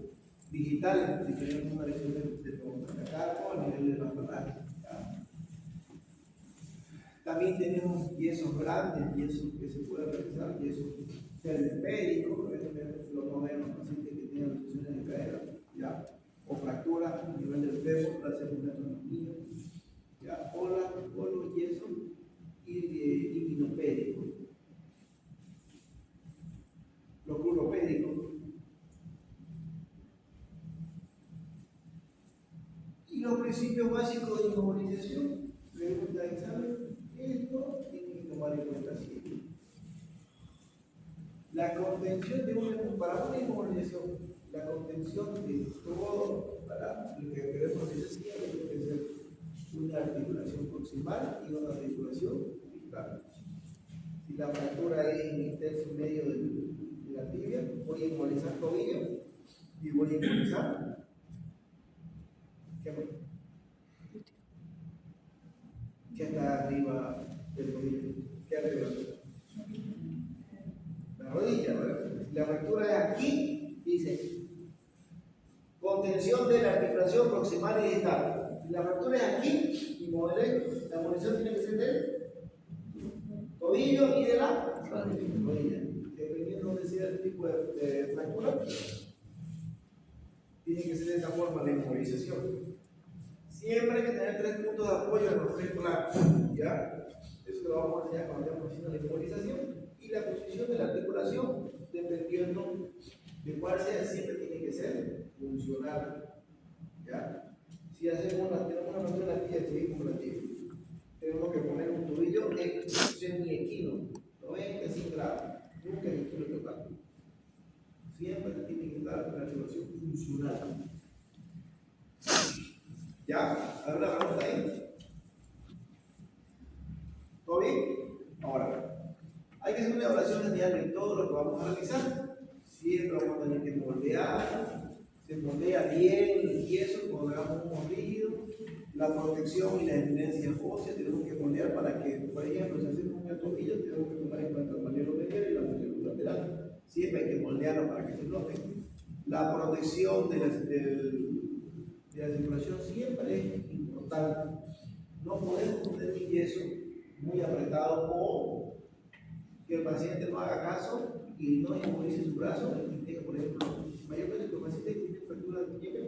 digital, si tenemos una lesión de trombocarpo a nivel de la falange. También tenemos yesos grandes, yesos que se pueden realizar, yesos periféricos, los modernos pacientes que tienen lesiones de cadera, ¿ya? O fracturas a nivel del fémur, para hacer un anatomía, ¿ya? O los yesos inguinopédicos. Los cruropédicos. Y los principios básicos de inmovilización, pregunta de examen, esto tiene que tomar en cuenta siempre. La contención de para una inmovilización, la contención de todo, para lo que queremos decir, tiene que ser una articulación proximal y una articulación distal. Si la fractura es en el tercio medio de la tibia, voy a inmovilizar tobillo y voy a inmovilizar ¿qué está arriba del tobillo? ¿Qué arriba? La rodilla, ¿verdad? La fractura es aquí, dice contención de la articulación proximal y distal. Si la fractura es aquí, y la movilización tiene que ser del tobillo y de la rodilla. Dependiendo de sea el tipo de fractura, tiene que ser de esa forma la inmovilización. Siempre hay que tener 3 puntos de apoyo en los 3 planos, ¿ya? Eso lo vamos a enseñar cuando estamos haciendo la inmovilización. Y la posición de la articulación, dependiendo de cuál sea, siempre tiene que ser funcional, ¿ya? Si tenemos una fractura en la tibia, seguimos con la tibia. Tenemos que poner un tobillo en semiequino, 90 grados, nunca en equino total. Siempre tiene que estar la articulación funcional. ¿Ya? ¿Alguna pregunta ahí? ¿Todo bien? Ahora, hay que hacer una evaluación general de todo lo que vamos a realizar. Siempre vamos a tener que moldear, se moldea bien el yeso cuando hagamos un rígido, la protección y la evidencia ósea tenemos que moldear para que, por ejemplo, si hacemos un tobillo, tenemos que tomar en cuenta el maniero medial y la maniero lateral. Siempre hay que moldearlo para que se note. La protección de la circulación siempre es importante. No podemos poner un yeso muy apretado o que el paciente no haga caso y no inmovilice su brazo y tenga, por ejemplo, mayormente los pacientes que tienen fractura de muñeca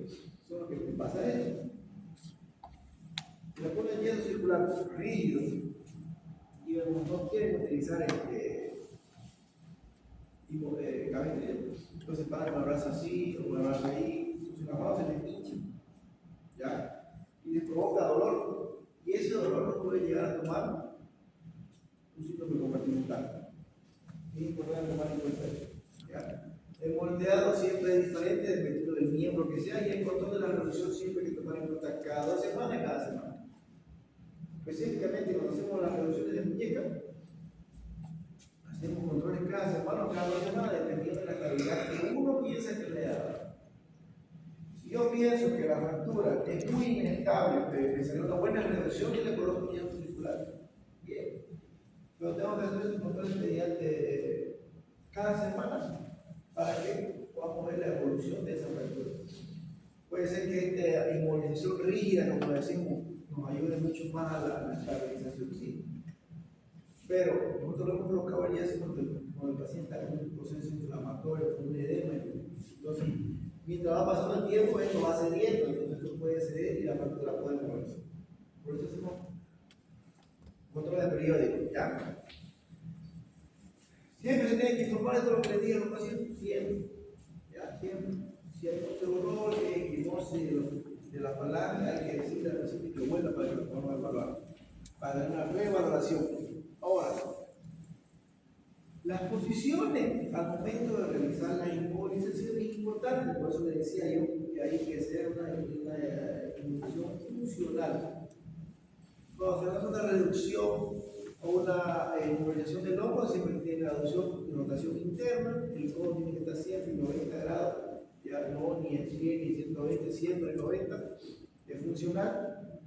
son los que pasa eso. Le ponen yeso circular rígido y no quieren utilizar cabestrillo, entonces paran con el brazo así o con el brazo ahí, entonces la mano se les hincha, ¿ya? Y les provoca dolor, y ese dolor no puede llegar a tomar un síndrome compartimental. Es importante tomar en cuenta eso, ¿ya? El moldeado siempre es diferente dependiendo del miembro que sea, y el control de la reducción siempre hay que tomar en cuenta cada 2 semanas y cada semana. Específicamente cuando hacemos las reducciones de muñeca, hacemos controles cada semana o cada 2 semanas dependiendo de la calidad que uno piensa que le da. Si yo pienso que la fractura es muy inestable, pero que sería una buena reducción, yo le coloco un yeso circular. Bien. Pero tengo que hacer esos controles mediante cada semana para que podamos ver la evolución de esa fractura. Puede ser que esta inmovilización rígida, como decimos, nos ayude mucho más a la estabilización, sí. Pero nosotros lo hemos colocado el yeso cuando el paciente está en un proceso inflamatorio, con un edema. Entonces, mientras va pasando el tiempo, esto va cediendo, entonces esto puede ceder y la fractura puede moverse. Por eso hacemos controles periódicos, ¿ya? Siempre se tiene que informar de lo que les digan los pacientes, siempre. ¿Ya? Siempre. Si hay mucho dolor, equimosis de la falange, hay que decirle al paciente que vuelva para que lo podamos evaluar, para dar una reevaluación. Ahora, las posiciones al momento de realizar la inmovilización es importante, por eso le decía yo que hay que hacer una inmovilización funcional. Cuando se hace una reducción una inmovilización del hombro siempre tiene aducción y rotación interna, el codo tiene que estar siempre en 90 grados, ya no ni en 100 ni 120, siempre en 90, es funcional.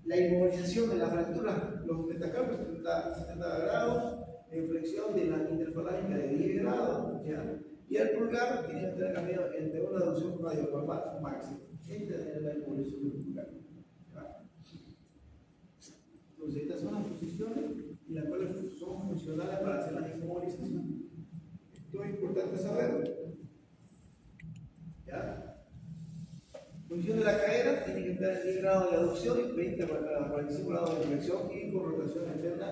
La inmovilización de la fractura, los metacarpios 70 grados, en flexión de la interfalágica de 10 grados, ¿ya? Y el pulgar tiene que estar cambiado entre una aducción radiopalmar máxima. Esta es la inmovilización del pulgar. ¿Ya? Entonces, estas son las posiciones y las cuales son funcionales para hacer la inmovilización. Esto es importante saberlo. ¿Ya? Función de la cadera tiene que estar en 10 grados de aducción y 20 a 45 grados de flexión y con rotación interna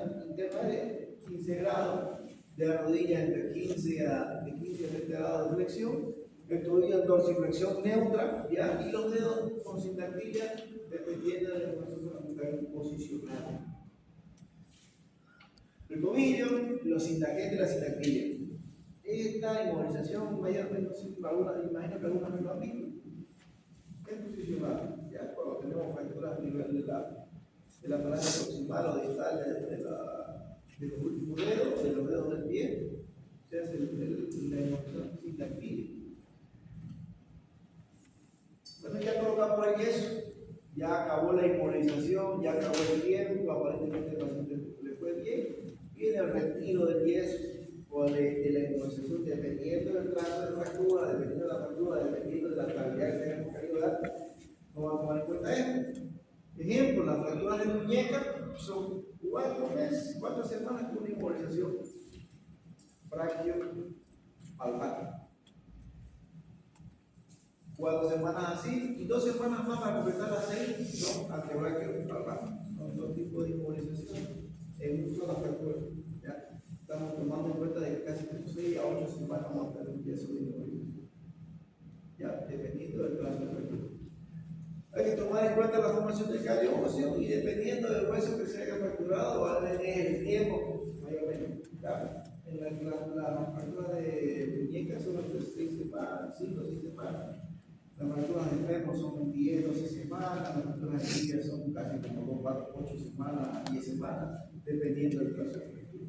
de 15 grados, de la rodilla entre 15 a 20 grados de flexión, el tobillo en dorsiflexión neutra, ¿ya? Y los dedos con sindactilia dependiendo de la posición posicional. El tobillo, los sindaquetes y la sindactilia. Esta inmovilización mayormente, imagino que algunas me lo han visto. Es posicional, ya cuando tenemos fracturas a nivel de la falange proximal o distal de los últimos dedos, de los dedos del pie, se hace la inmovilización sindactilia. Bueno, ya colocamos el yeso, ya acabó la inmovilización, ya acabó el tiempo, aparentemente el paciente le fue bien, viene el retiro del yeso o de la inmovilización, dependiendo del trazo de la fractura, dependiendo de la fractura, dependiendo de la estabilidad que tengamos que ayudar, no vamos a tomar en cuenta esto. Ejemplo, las fracturas de muñeca son 4 meses, 4 semanas con una inmovilización braquio-palmar. 4 semanas así y 2 semanas más para completar las 6 son antebraquio-palmar. Son 2 tipos de inmovilización en una sola fractura. ¿Ya? Estamos tomando en cuenta de que casi 6 a 8 semanas vamos a tener un yeso de inmovilización. Ya, dependiendo del plazo de fractura. Hay que tomar en cuenta la formación del callo óseo y dependiendo del hueso que se haya fracturado, va a tener el tiempo mayormente. ¿Ya? En la fractura de muñeca son entre 6 semanas, 5 o 6 semanas. Las fracturas de femur son 10 12 semanas, las fracturas de tibia son casi como 8 semanas, 10 semanas, dependiendo del plazo de fractura.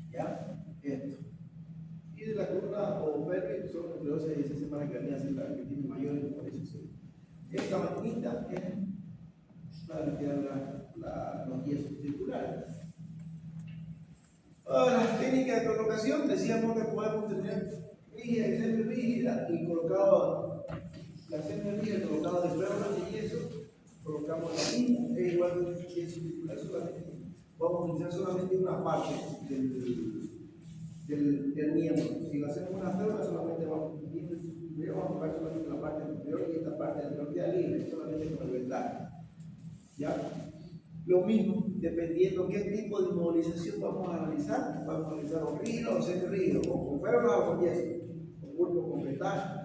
¿Ya? Esto. Y de la columna o pelvis son entre 12 y 16 semanas que venía a ser la que tiene mayor inmovilización. Esta maquinita es para retirar los yesos circulares. Ahora, las técnicas de colocación, decíamos que podemos tener rígida y semi-rígida y colocado la semi-rígida colocada de pruebas de yeso, colocamos la misma, es igual que el yeso circular, solamente vamos a utilizar solamente una parte del miembro. Si hacemos una prueba, solamente vamos a tocar solamente la parte superior y esta parte anterior queda libre, solamente con el vendaje. ¿Ya? Lo mismo, dependiendo qué tipo de inmovilización vamos a realizar, vamos a realizar o rígido o semi-rígido, o con pruebas o con yeso, con bulbo, con vendaje.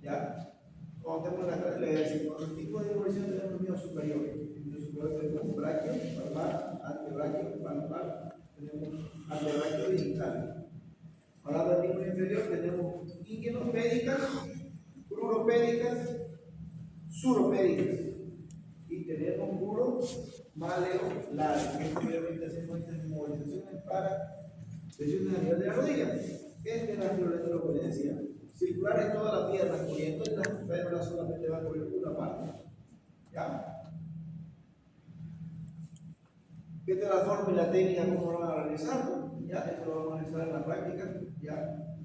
¿Ya? Cuando tenemos el tipo de inmovilización tenemos miembro superior. El miembro superior tenemos braquio, palmar, antebraquio, palmar, tenemos antebraquio digital. Hablando del miembro inferior, tenemos inguinopédicas, cruropédicas, suropédicas. Y tenemos puro maleolares, que obviamente hacemos estas inmovilizaciones para lesiones a nivel de la rodilla. Este es la fibrolento que decía. Circular en toda la pierna, cubriendo y las fémulas solamente va a cubrir una parte. ¿Ya? Esta es la forma y la técnica como lo van a realizar. Ya, esto lo vamos a realizar en la práctica. Ya,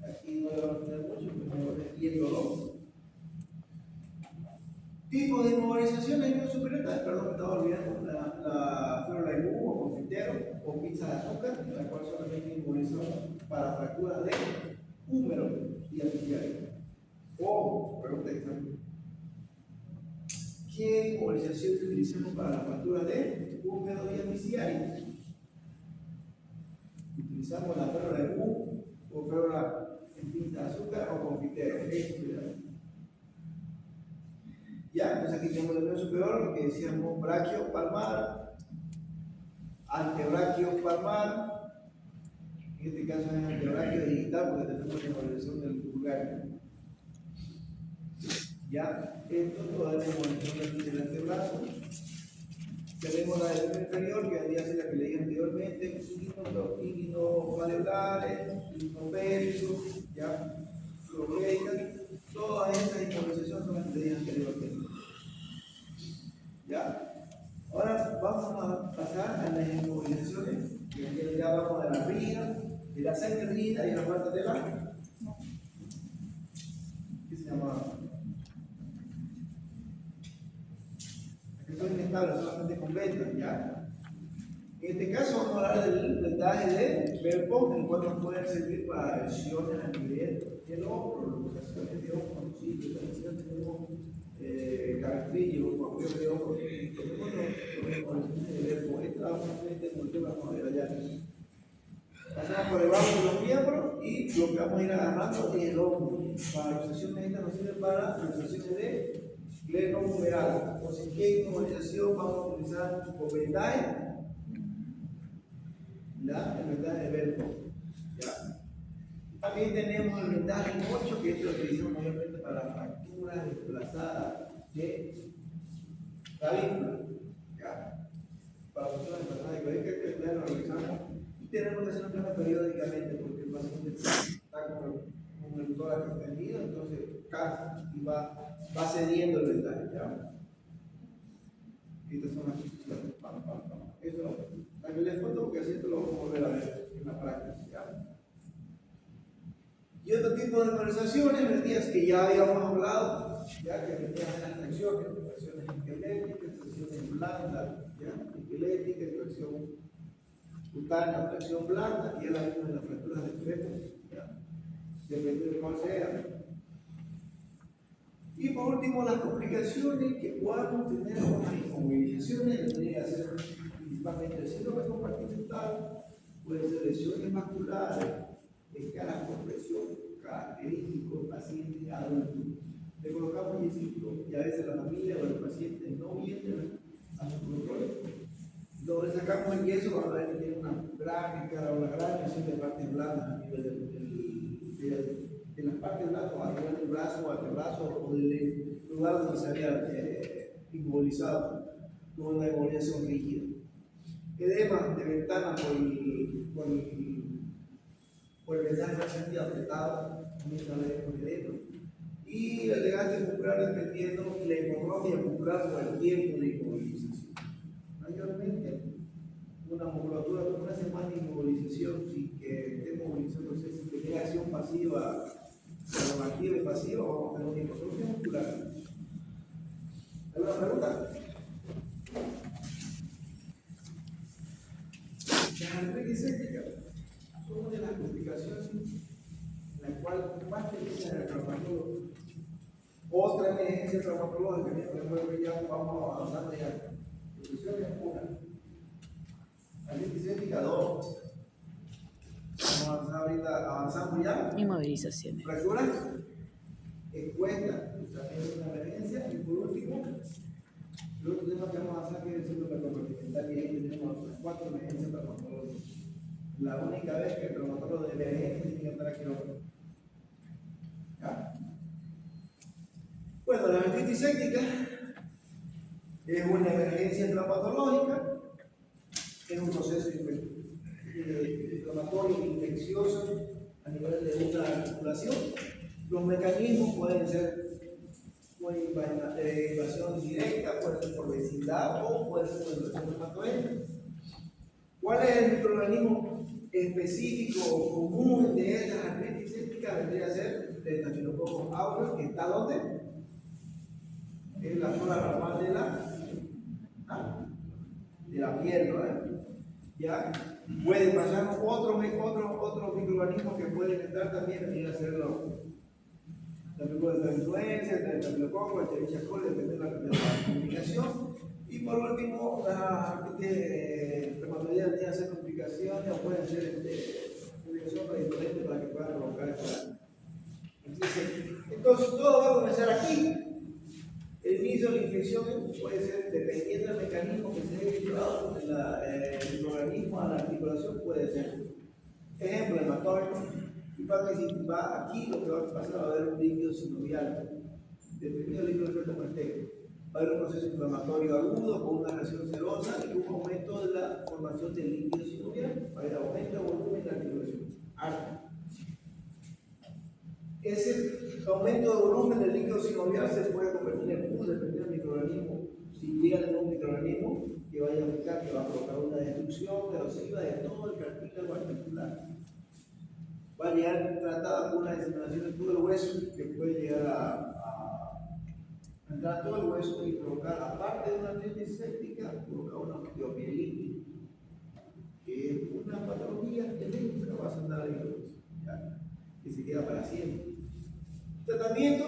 aquí no le vamos a tener mucho, pero mejor entiéndolo. Tipo de inmovilización en el superior, perdón, me estaba olvidando, la férula de humo o confitero o pizza de azúcar, la cual solamente inmovilizamos para fracturas de húmero y articular. O, pregunta extraña, ¿qué inmovilización utilizamos para la fractura de húmero y articular? Utilizamos la férula de humo o férula en pizza de azúcar o confitero. Ya, entonces aquí tenemos el miembro superior que decíamos braquio palmar, antebraquio palmar, en este caso es antebraquio digital porque tenemos la inmovilización del pulgar. Ya, esto toda la inmovilización del antebrazo, Tenemos la del inferior, que vendría a ser la que leí anteriormente, inguinopaleolares, linopérico, ya, floreica, todas estas inmovilizaciones son las que leí anteriormente. ¿Ya? Ahora vamos a pasar a las inmovilizaciones, que ya hablamos de la ría, de la semiría y la parte de la. ¿Qué se llama? Que son inestables, son bastante completas, ¿ya? En este caso vamos a hablar del vendaje de verbo, el cual nos puede servir para lesiones a nivel del hombro, luxaciones de hombro, sí, también tenemos características, apoyo de hombro, tenemos los de verbo. Esta vamos a ver porque vamos a ver allá. Pasamos por debajo de los miembros y lo que vamos a ir agarrando es el hombro. Para luxaciones esta nos sirve para luxaciones de glenohumeral. Entonces, ¿qué inmovilización vamos a utilizar con vendaje? El vendaje de verbo. ¿Ya? También tenemos el vendaje 8, que es lo que utilizamos mayormente para fracturas desplazadas de clavícula. ¿Ya? Para fracturas desplazadas de clavícula, que ya lo realizamos. Y tenemos que hacer un plano periódicamente, porque el paciente está con el tórax extendido, entonces cansa y va cediendo el vendaje. ¿Ya? Estas son las posiciones. Eso, también les cuento porque así esto lo vamos a volver a ver en la práctica. ¿Ya? Y otro tipo de conversaciones, medidas que ya habíamos hablado, ya que venían en las tracciones esqueléticas, tracciones blandas, ¿ya? Esquelética, tracción cutánea, tracción blanda, y ya la vimos en las fracturas de fémur, ¿ya? Depende de cuál sea. Y por último, las complicaciones que podamos tener con las inmovilizaciones, tendría que ser principalmente el síndrome compartimental, puede ser lesiones vasculares, escalas por presión, característicos, paciente adulto. Le colocamos yesito y a veces la familia o el paciente no viene a su control. Entonces sacamos el yeso, vamos a ver que tiene una gran escala o una gran lesión de partes blandas a nivel de las partes blandas, a nivel del brazo, antebrazo o del lugar donde se había inmovilizado con una inmovilización rígida. Edema de ventana por el vendaje ascendido apretado, también el edema. Y el desgaste muscular dependiendo la hemorragia muscular por el tiempo de inmovilización. Mayormente, una musculatura con una semana de inmovilización sin que esté movilizándose, sin que tenga acción pasiva, o activa y pasiva, vamos a tener una hipotrofia muscular. ¿Alguna pregunta? Las artritis sépticas son una de las complicaciones en la cual más utiliza el traumatólogo. Otra emergencia traumatológica, que ya vamos avanzando ya. Solución es una. Artritis séptica 2. Vamos a avanzar ahorita, avanzamos ya. Inmovilizaciones. Fracturas expuestas, también es una emergencia. Y por último, el otro tema que vamos a avanzar que es el síndrome compartimental, y ahí tenemos 4 emergencias traumatológicas. La única vez que el traumatólogo de emergencia tiene que entrar aquí en otro. ¿Ya? Bueno, la artritis séptica es una emergencia traumatológica, es un proceso inflamatorio infeccioso a nivel de una articulación. Los mecanismos pueden ser por invasión directa, puede ser por vecindad o puede ser por invasión reumatoidea. ¿Cuál es el microorganismo específico o común de estas artritis sépticas? Vendría a ser el Staphylococcus aureus, que está ¿dónde? En la zona normal de la piel, ¿no? ¿Ya? Puede pasar otro microorganismo que pueden entrar también, vendría a ser la influenza, el Staphylococcus, el Escherichia coli, depende de la complicación. Y por último, las artritis reumatoideas tienen que ser complicaciones o pueden ser complicaciones diferentes para que puedan provocar esta. Entonces, todo va a comenzar aquí. El inicio de la infección puede ser, dependiendo del mecanismo que se haya vinculado, el organismo a la articulación puede ser. Ejemplo, hematógeno. Y para que si va aquí, lo que va a pasar va a haber un líquido sinovial, dependiendo del líquido de efecto Va a haber un proceso inflamatorio agudo con una reacción serosa y un aumento de la formación del líquido sinovial. Va a haber aumento de volumen de la articulación. Alto. Ese aumento de volumen del líquido sinovial se puede convertir en pus dependiendo del microorganismo. Si llega a un microorganismo que vaya a afectar, que va a provocar una destrucción erosiva de todo el cartílago articular. Va a llegar tratada con una diseminación de todo el hueso que puede llegar a entrar todo el hueso y provocar, aparte de una artritis séptica, provocar una osteomielitis, que es una patología que nunca va a sanar el hueso, que se queda para siempre. Tratamiento,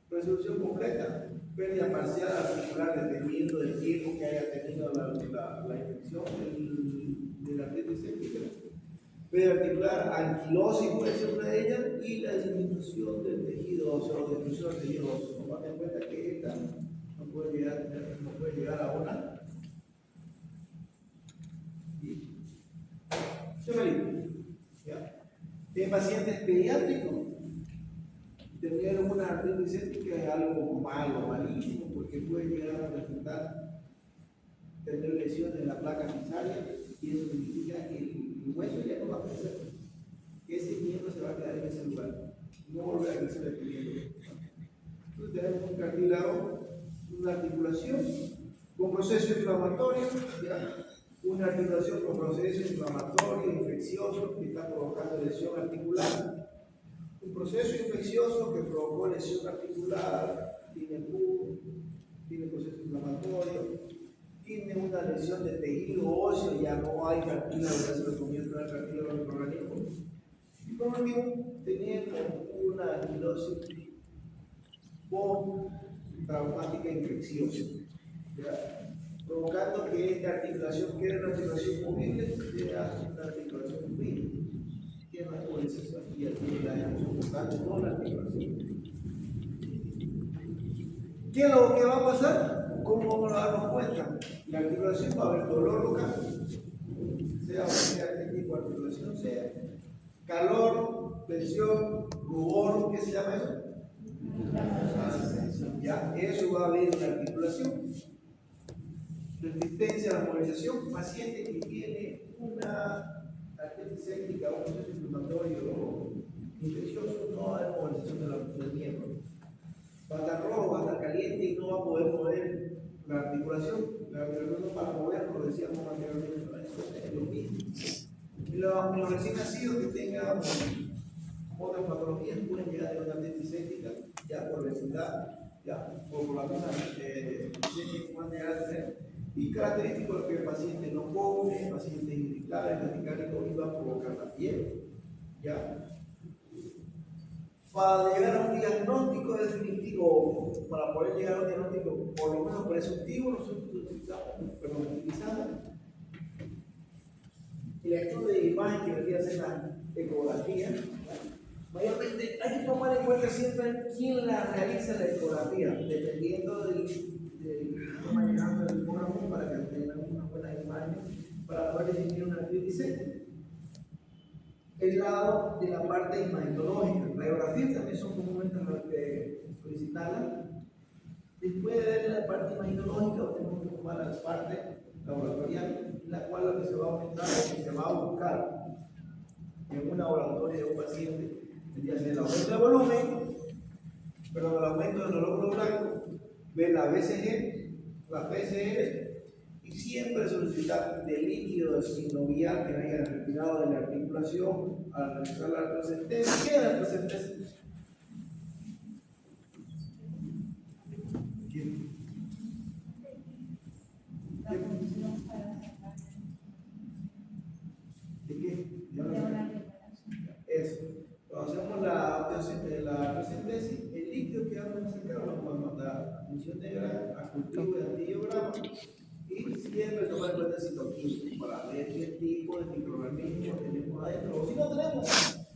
resolución completa, pérdida parcial articular dependiendo del tiempo que haya tenido la infección de la artritis séptica. Pérdida articular, anquilosis puede ser una de ellas, y la disminución del tejido óseo o destrucción del tejido óseo. Tomad en cuenta que esta no puede llegar a una. En pacientes pediátricos, tener una artritis séptica es algo malo, malísimo, porque puede llegar a resultar tener lesiones en la placa fisaria, y eso significa que el hueso ya no va a crecer, que ese miembro se va a quedar en ese lugar, no volver a crecer el miembro. Entonces tenemos un cartílago, una articulación con proceso inflamatorio, una articulación con proceso inflamatorio, infeccioso, que está provocando lesión articular. Un proceso infeccioso que provocó lesión articular, tiene pus, tiene proceso inflamatorio, tiene una lesión de tejido óseo, ya no hay cartílago, ya se lo convierte en cartílago del microorganismo. Y por último, tenemos una anquilosis traumática infecciosa, provocando que esta articulación, que era una articulación movible, sea una articulación firme, que es una movilización y aquí la hemos soportado toda la articulación. ¿Qué es lo que va a pasar? ¿Cómo vamos a darnos cuenta? La articulación va a haber dolor local, sea qué tipo de articulación sea, calor, tensión, rubor, ¿qué se llama eso? Ya, eso va a haber en la articulación. Resistencia a la movilización, paciente que tiene una artritis séptica o un proceso inflamatorio infeccioso, no va a haber movilización del miembro. Va a estar rojo, va a estar caliente y no va a poder mover la articulación. La articulación para mover, lo decíamos anteriormente, es lo mismo. Y los recién nacidos que tengan otras patologías pueden llegar a tener una artritis séptica, ya por obesidad, ya por la misma que pueden llegar a tener. Y característico es que el paciente no come, el paciente es irritable, taquicárdico, y va a provocar la fiebre. ¿Ya? Para llegar a un diagnóstico definitivo, para poder llegar a un diagnóstico por lo menos presuntivo, nosotros utilizamos el estudio de imagen que vendría a ser la ecografía. Mayormente hay que tomar en cuenta siempre quién la realiza la ecografía, dependiendo del sistema llegando del ecógrafo para que tengan una buena imagen para poder definir una artritis séptica. El lado de la parte imagenológica, radiografías también son comúnmente solicitadas. Después de ver la parte imagenológica, tenemos que tomar la parte laboratorial, la cual lo que se va a aumentar o que se va a buscar en una laboratoria de un paciente, tendría que ser el aumento de volumen, perdón, el aumento del glóbulo blanco, ver la BCG, la PCR, y siempre solicitar del líquido sinovial que haya retirado de la articulación al realizar la retrocentesis. ¿Qué es la retrocentesis? ¿De qué? Eso. Cuando hacemos la retrocentesis, el líquido que vamos a sacar lo vamos a mandar a función negra, a cultivo de antibiograma, y siempre tomar en cuenta citoquímica para ver qué tipo de microorganismo tenemos adentro. O si no tenemos,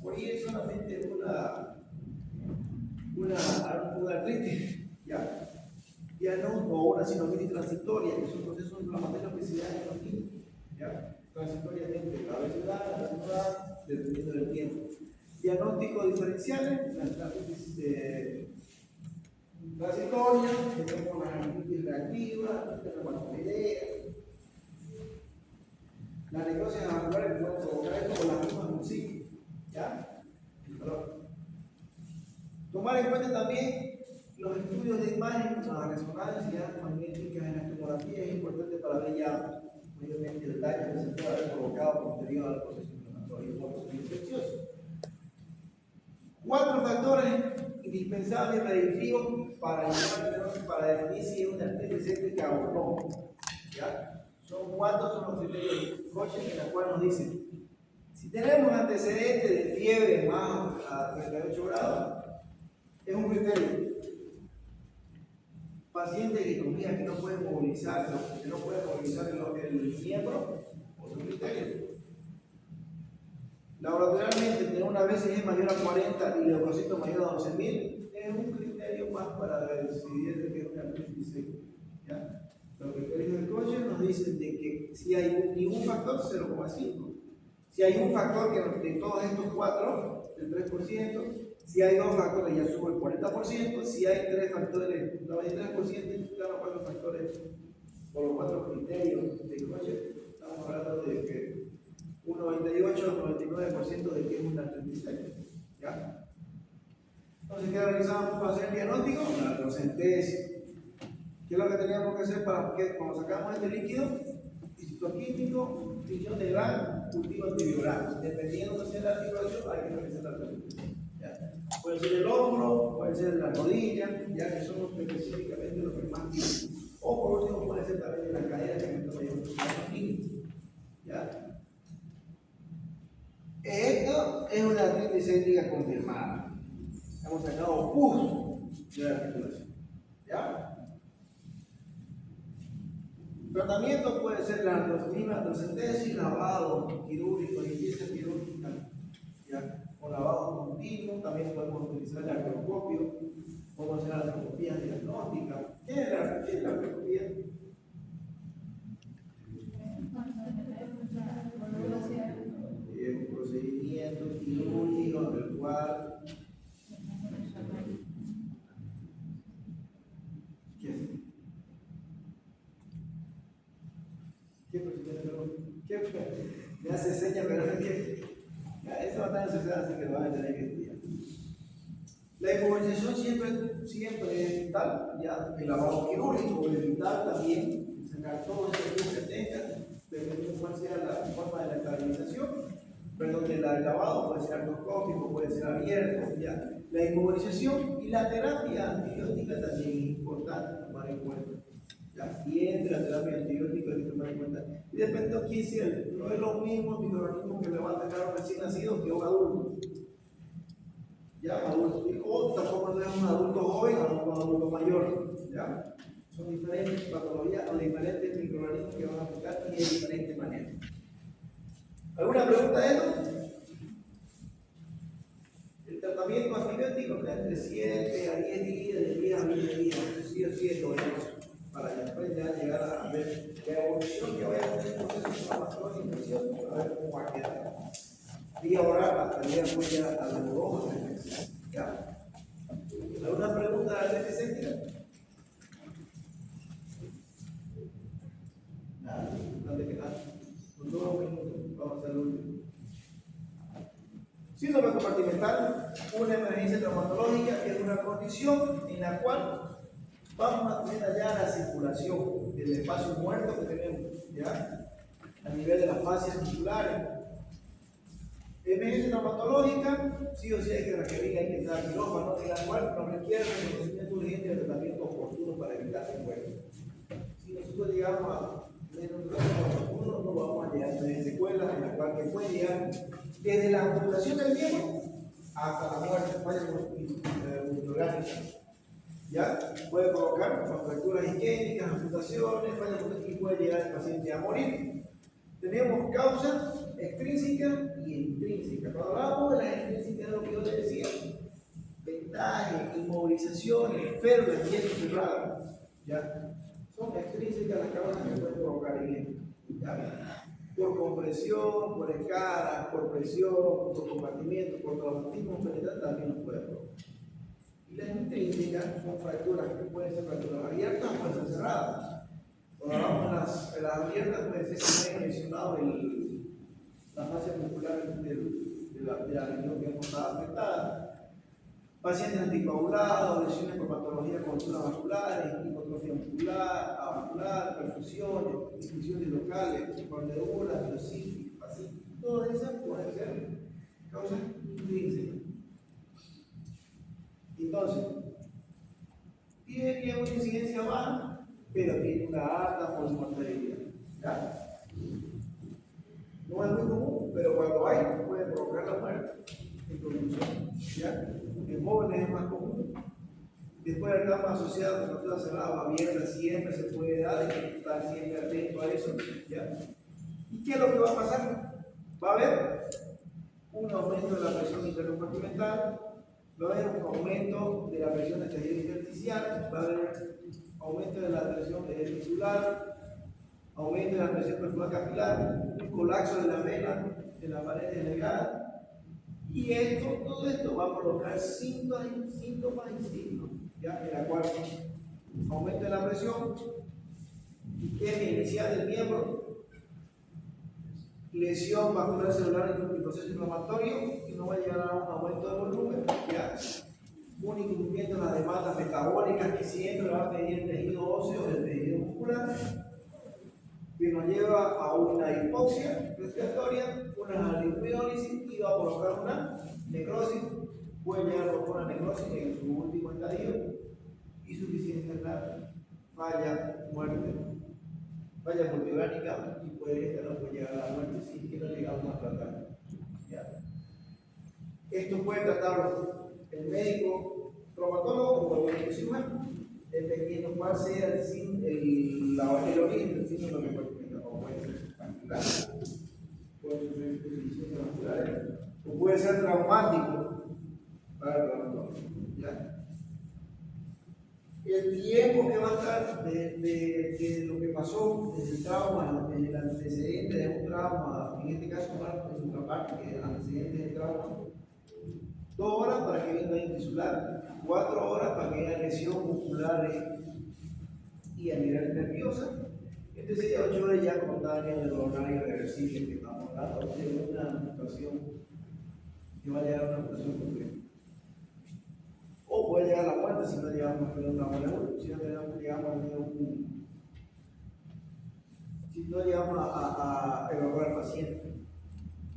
por ahí es solamente una artritis, ¿ya? No, o una sinovitis transitoria, que es un proceso inflamatorio que se da en los niños, ¿ya? Transitoriamente, a veces da, dependiendo del tiempo. Diagnóstico diferenciales, las artritis transitoria, tenemos la artritis reactiva, tenemos la idea. Las necrosis angulares pueden provocar esto con las mismas en sí, ¿ya? El dolor. Tomar en cuenta también los estudios de imagen, las resonancias magnéticas en la tomografía es importante para ver ya mayormente el daño que se puede haber provocado posterior al proceso inflamatorio o proceso infeccioso. 4 factores indispensables predictivos para definir si es una artritis céntrica o no. ¿Ya? Son 4, son los criterios de Kocher en la cual nos dicen: si tenemos antecedentes de fiebre más a 38 grados, es un criterio. Paciente de anatomía que no puede movilizar, el miembro, otro criterio. Laboratorialmente, tener una BCG mayor a 40 y leucocitos mayor a 12.000 es un criterio más para decidir de que es una artritis céntrica. Los criterios de Kocher nos dicen de que si hay ningún factor, 0,5. Si hay un factor que de todos estos 4, el 3%, si hay 2 factores ya sube el 40%, si hay 3 factores, 93%, cada 4 factores, por los 4 criterios de Kocher, estamos hablando de que un 98 al 99% de que es una artritis céntrica. ¿Ya? Entonces, ¿qué realizamos para hacer el diagnóstico? La retrocentesis. ¿Qué es lo que teníamos que hacer para que cuando sacamos este líquido? Citoquímico, tinción de Gram, cultivo antiviral. Dependiendo de si es la articulación, hay que realizar la retrocentesis. Puede ser el hombro, puede ser la rodilla, ya que son específicamente los que más tienen. O por último, puede ser también en la cadera, que me está llamando ¿ya? Esto es una artritis céntrica confirmada. Hemos sacado pus de la articulación. ¿Ya? Tratamiento puede ser la retrocentesis, lavado quirúrgico, limpieza quirúrgica, ¿ya? O lavado continuo. También podemos utilizar el artroscopio, podemos hacer artroscopías diagnósticas. ¿Qué es la artroscopía? Es un procedimiento quirúrgico en el cual ¿qué me hace señas, pero es que eso va a estar en sociedad, así que lo van a tener que estudiar. La inmovilización siempre es vital, ya el lavado quirúrgico es vital también, sacar todo eso que tenga, dependiendo de cuál sea la forma de la estabilización, perdón, el lavado puede ser artroscópico, puede ser abierto, ya. La inmovilización y la terapia antibiótica también es importante tomar en cuenta. Ya, siempre la terapia antibiótica hay que tomar en cuenta. Y depende de quién sea, no es lo mismo el microorganismo que le va a atacar a un recién nacido que a un adulto. Ya, adulto. O tampoco no es un adulto joven o un adulto mayor. Ya, son diferentes patologías o diferentes microorganismos que van a afectar y de diferentes maneras. ¿Alguna pregunta de esto? El tratamiento antibiótico está entre 7 a 10 días, de 10 a 20 días, sí o sí es todo eso, para después ya llegar a ver la evolución que vaya a tener el proceso inflamatorio infeccioso, para ver cómo va a quedar. Vía oral hasta el día después ya a la neuroma. ¿Ya? ¿Alguna pregunta de la artritis céntrica? Nada, antes que nada. Con 2 minutos, vamos a hacer el último. Síndrome compartimental, una emergencia traumatológica, es una condición en la cual vamos a tener allá la circulación del espacio muerto que tenemos, ¿ya? A nivel de las fascias musculares. Emergencia traumatológica, sí o sí hay que requerir, hay que entrar al quirófano, en la cual nos requiere el conocimiento urgente y el tratamiento oportuno para evitar secuelas. Si nosotros llegamos a tener un tratamiento oportuno, no vamos a llegar a tener secuelas, en la cual que puede llegar desde la amputación del miembro hasta la muerte, fallas multiorgánicas. ¿Ya? Puede provocar fracturas isquémicas, amputaciones, fallas y puede llegar el paciente a morir. Tenemos causas extrínsecas y intrínsecas. Cuando hablamos de las extrínsecas, es lo que yo les decía: vendaje, inmovilizaciones, férula, piel cerrada. ¿Ya? Son extrínsecas las causas que pueden provocar el esto. ¿Ya? Por compresión, por escaras, por presión, por compartimiento, por traumatismo penetral también nos puede provocar. Y las intrínsecas son fracturas que pueden ser fracturas abiertas o pueden ser cerradas. Cuando hablamos de las abiertas, puede ser que no haya lesionado la fascia muscular de la región que hemos estado afectada. Pacientes anticoagulados, lesiones por patología de coberturas vasculares, hipotrofia muscular, avascular, perfusiones, infusiones locales, mordeduras, biocitis, fascitis, todas esas pueden ser causas intrínsecas. Entonces, tiene una incidencia baja, pero tiene una alta mortalidad. ¿Ya? No es muy común, pero cuando hay, puede provocar la muerte en producción. ¿Ya? En jóvenes es más común. Después del trauma asociado con fractura cerrada o abierta, siempre se puede dar, hay que estar siempre atento a eso. ¿Ya? ¿Y qué es lo que va a pasar? Va a haber un aumento de la presión intercompartimental, va a haber un aumento de la presión del tejido intersticial, va a haber aumento de la presión tisular, aumento de la presión perfural capilar, un colapso de la vena de la pared delgada. Y todo esto va a provocar síntomas y signos, ¿ya? En la cual aumento de la presión, isquemia inicial del miembro, lesión vascular celular y proceso inflamatorio, y no va a llegar a un aumento de volumen, ¿ya? Un incumplimiento en las demandas metabólicas que siempre va a pedir el tejido óseo, el tejido muscular, que nos lleva a una hipoxia respiratoria, una aleupionolisis y va a provocar una necrosis. Puede llegar a provocar una necrosis en su último estadio, insuficiencia renal, falla, muerte, falla multiorgánica, y puede llegar a la muerte si que no llegamos a tratar. ¿Ya? Esto puede tratarlo el médico traumatólogo o cualquier cirujano, dependiendo cuál sea el origen del síndrome de la o puede ser vascular, puede ser insuficiencia vascular, o puede ser traumático para el traumatólogo. ¿Ya? El tiempo que va a estar de lo que pasó, desde el trauma, desde el antecedente de un trauma, en este caso en nuestra parte, que es el antecedente del trauma, 2 horas para que venga el tisular, 4 horas para que haya lesión muscular y a nivel nerviosa. Este sería 8 horas ya como daño neuronal irreversible que estamos hablando de una mutación que va a llegar a una mutación completa. O puede llegar a la muerte si no llegamos a tener una buena evolución, si no llegamos a evaluar al paciente.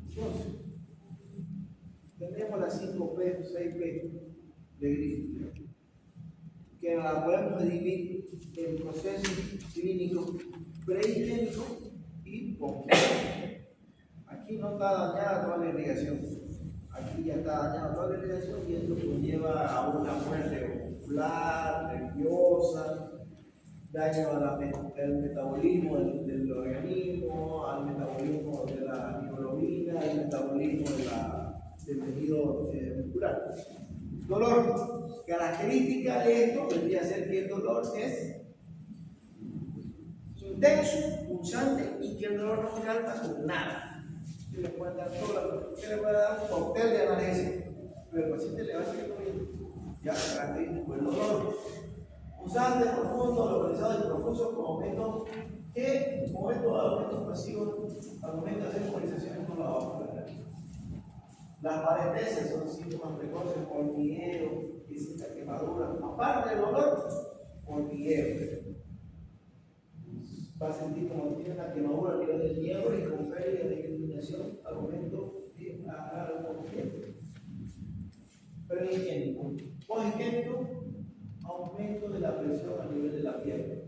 Entonces, tenemos las 5P o 6P de gripe, que la podemos dividir en procesos clínicos prehigiénicos y post. Aquí no está dañada toda la irrigación, aquí ya está dañada toda la irrigación y esto conlleva a una muerte ocular, nerviosa, daño al metabolismo del organismo, al metabolismo de la hemoglobina, al metabolismo del tejido muscular. Dolor. Característica de esto vendría a ser que el dolor es intenso, pulsante y que el dolor no se alta con nada. Se le puede dar un cóctel de analgesia, pero el paciente le va a seguir comiendo. Ya, característico del dolor. Pulsante, profundo, localizado y profuso con aumento pasivos al momento de hacer movilizaciones con la vascularidad. Las parestesias son síntomas precoces, hormigueo, distintas quemaduras. Aparte del dolor, hormigueo. Va a sentir como que tiene una quemadura a nivel del miembro y con pérdida de iluminación al momento de agarrar el movimiento. Prehigiénico. Poshigiénico, aumento de la presión a nivel de la piel.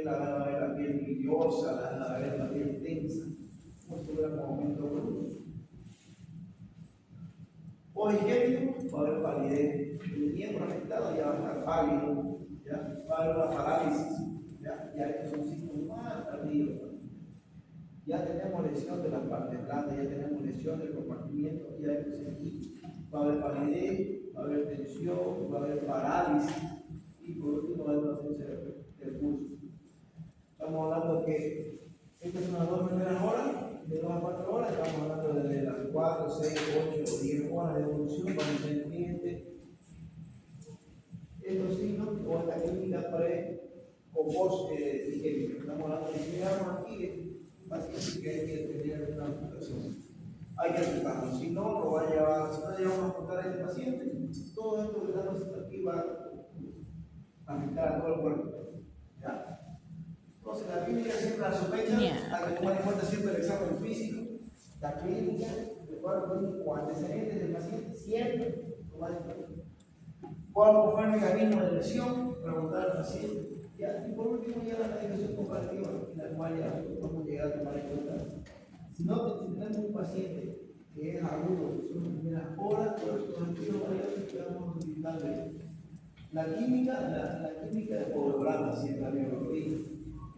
La van a ver la piel brillosa, la van a ver la piel tensa. Como si tuviera un aumento de volumen. Poshigiénico, va a haber palidez. El miembro afectado ya va a estar pálido, ¿ya? Va a haber una parálisis. Ya estos son síntomas más tardíos. Ya tenemos lesión de las partes blandas, ya tenemos lesión del compartimiento, ya aquí va a haber palidez, va a haber tensión, va a haber parálisis y por último va a haber una ausencia del pulso. Estamos hablando que estas son las 2 primeras horas, de 2 a 4 horas, estamos hablando de las 4, 6, 8 o 10 horas de evolución para el cliente. o esta clínica pre o post higiénica. Estamos hablando de si llegamos aquí, básicamente que hay que tener una amputación. Hay que amputarlo, si no, lo va a llevar, si no llevamos a amputar a este paciente, todo esto que estamos haciendo aquí va a afectar a todo el cuerpo. ¿Ya? Entonces, la clínica siempre la sospecha, hay que tomar en cuenta siempre el examen físico, la clínica, de acuerdo con antecedentes del paciente, siempre tomar en cuenta. ¿Cuál fue el mecanismo de lesión? Preguntar al paciente. ¿Ya? Y por último, ya la medicación comparativa, en la cual ya podemos llegar a tomar en cuenta. Si tenemos un paciente que es agudo, que son las primeras horas, pues los estudios variables que vamos utilizando. La química de programa, siempre la biología.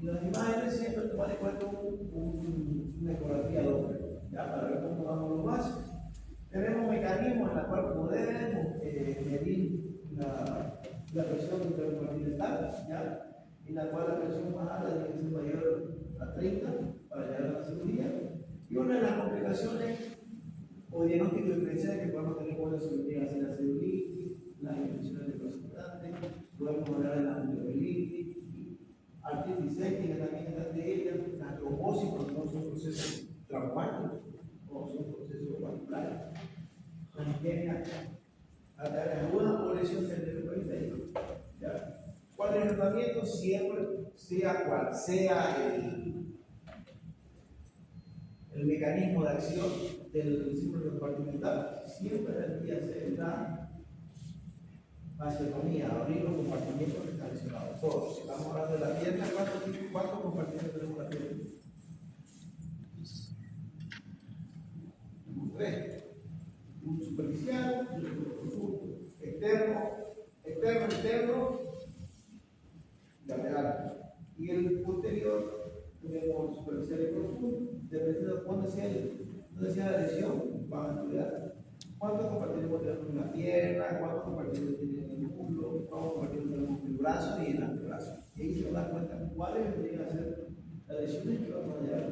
Y las imágenes siempre tomar en cuenta una ecografía doble, ya para ver cómo vamos los vasos. Tenemos mecanismos en los cuales podemos medir la presión intercontinental, ¿ya? En la cual la presión más alta tiene que ser mayor a 30 para llegar a la cirugía. Y una de las complicaciones o diagnóstico diferencial que podemos tener con la cirugía es la celulitis, las infecciones de prostata, podemos hablar de la amigdalitis, artritis séptica también está de ella, la trombosis cuando no son procesos traumáticos o son procesos vasculares, la isquemia arterial aguda o lesión del nervio periférico. ¿Cuál es el tratamiento? Siempre, sea cual sea el mecanismo de acción del síndrome compartimental, siempre debería ser la vasectomía, abrir los compartimentos que están lesionados. Todos. Si estamos hablando de la pierna, ¿cuántos compartimentos tenemos en la pierna? Tenemos tres. Un superficial, un externo, lateral. Y el posterior tenemos superficial y profundo. Dependiendo de dónde sea la lesión, van a estudiar cuántos compartimentos tenemos en la pierna, cuántos compartimentos tienen en el muslo, cuántos compartimentos tenemos en el brazo y en el antebrazo. Y ahí se van a dar cuenta cuáles deberían ser las lesiones que vamos a llevar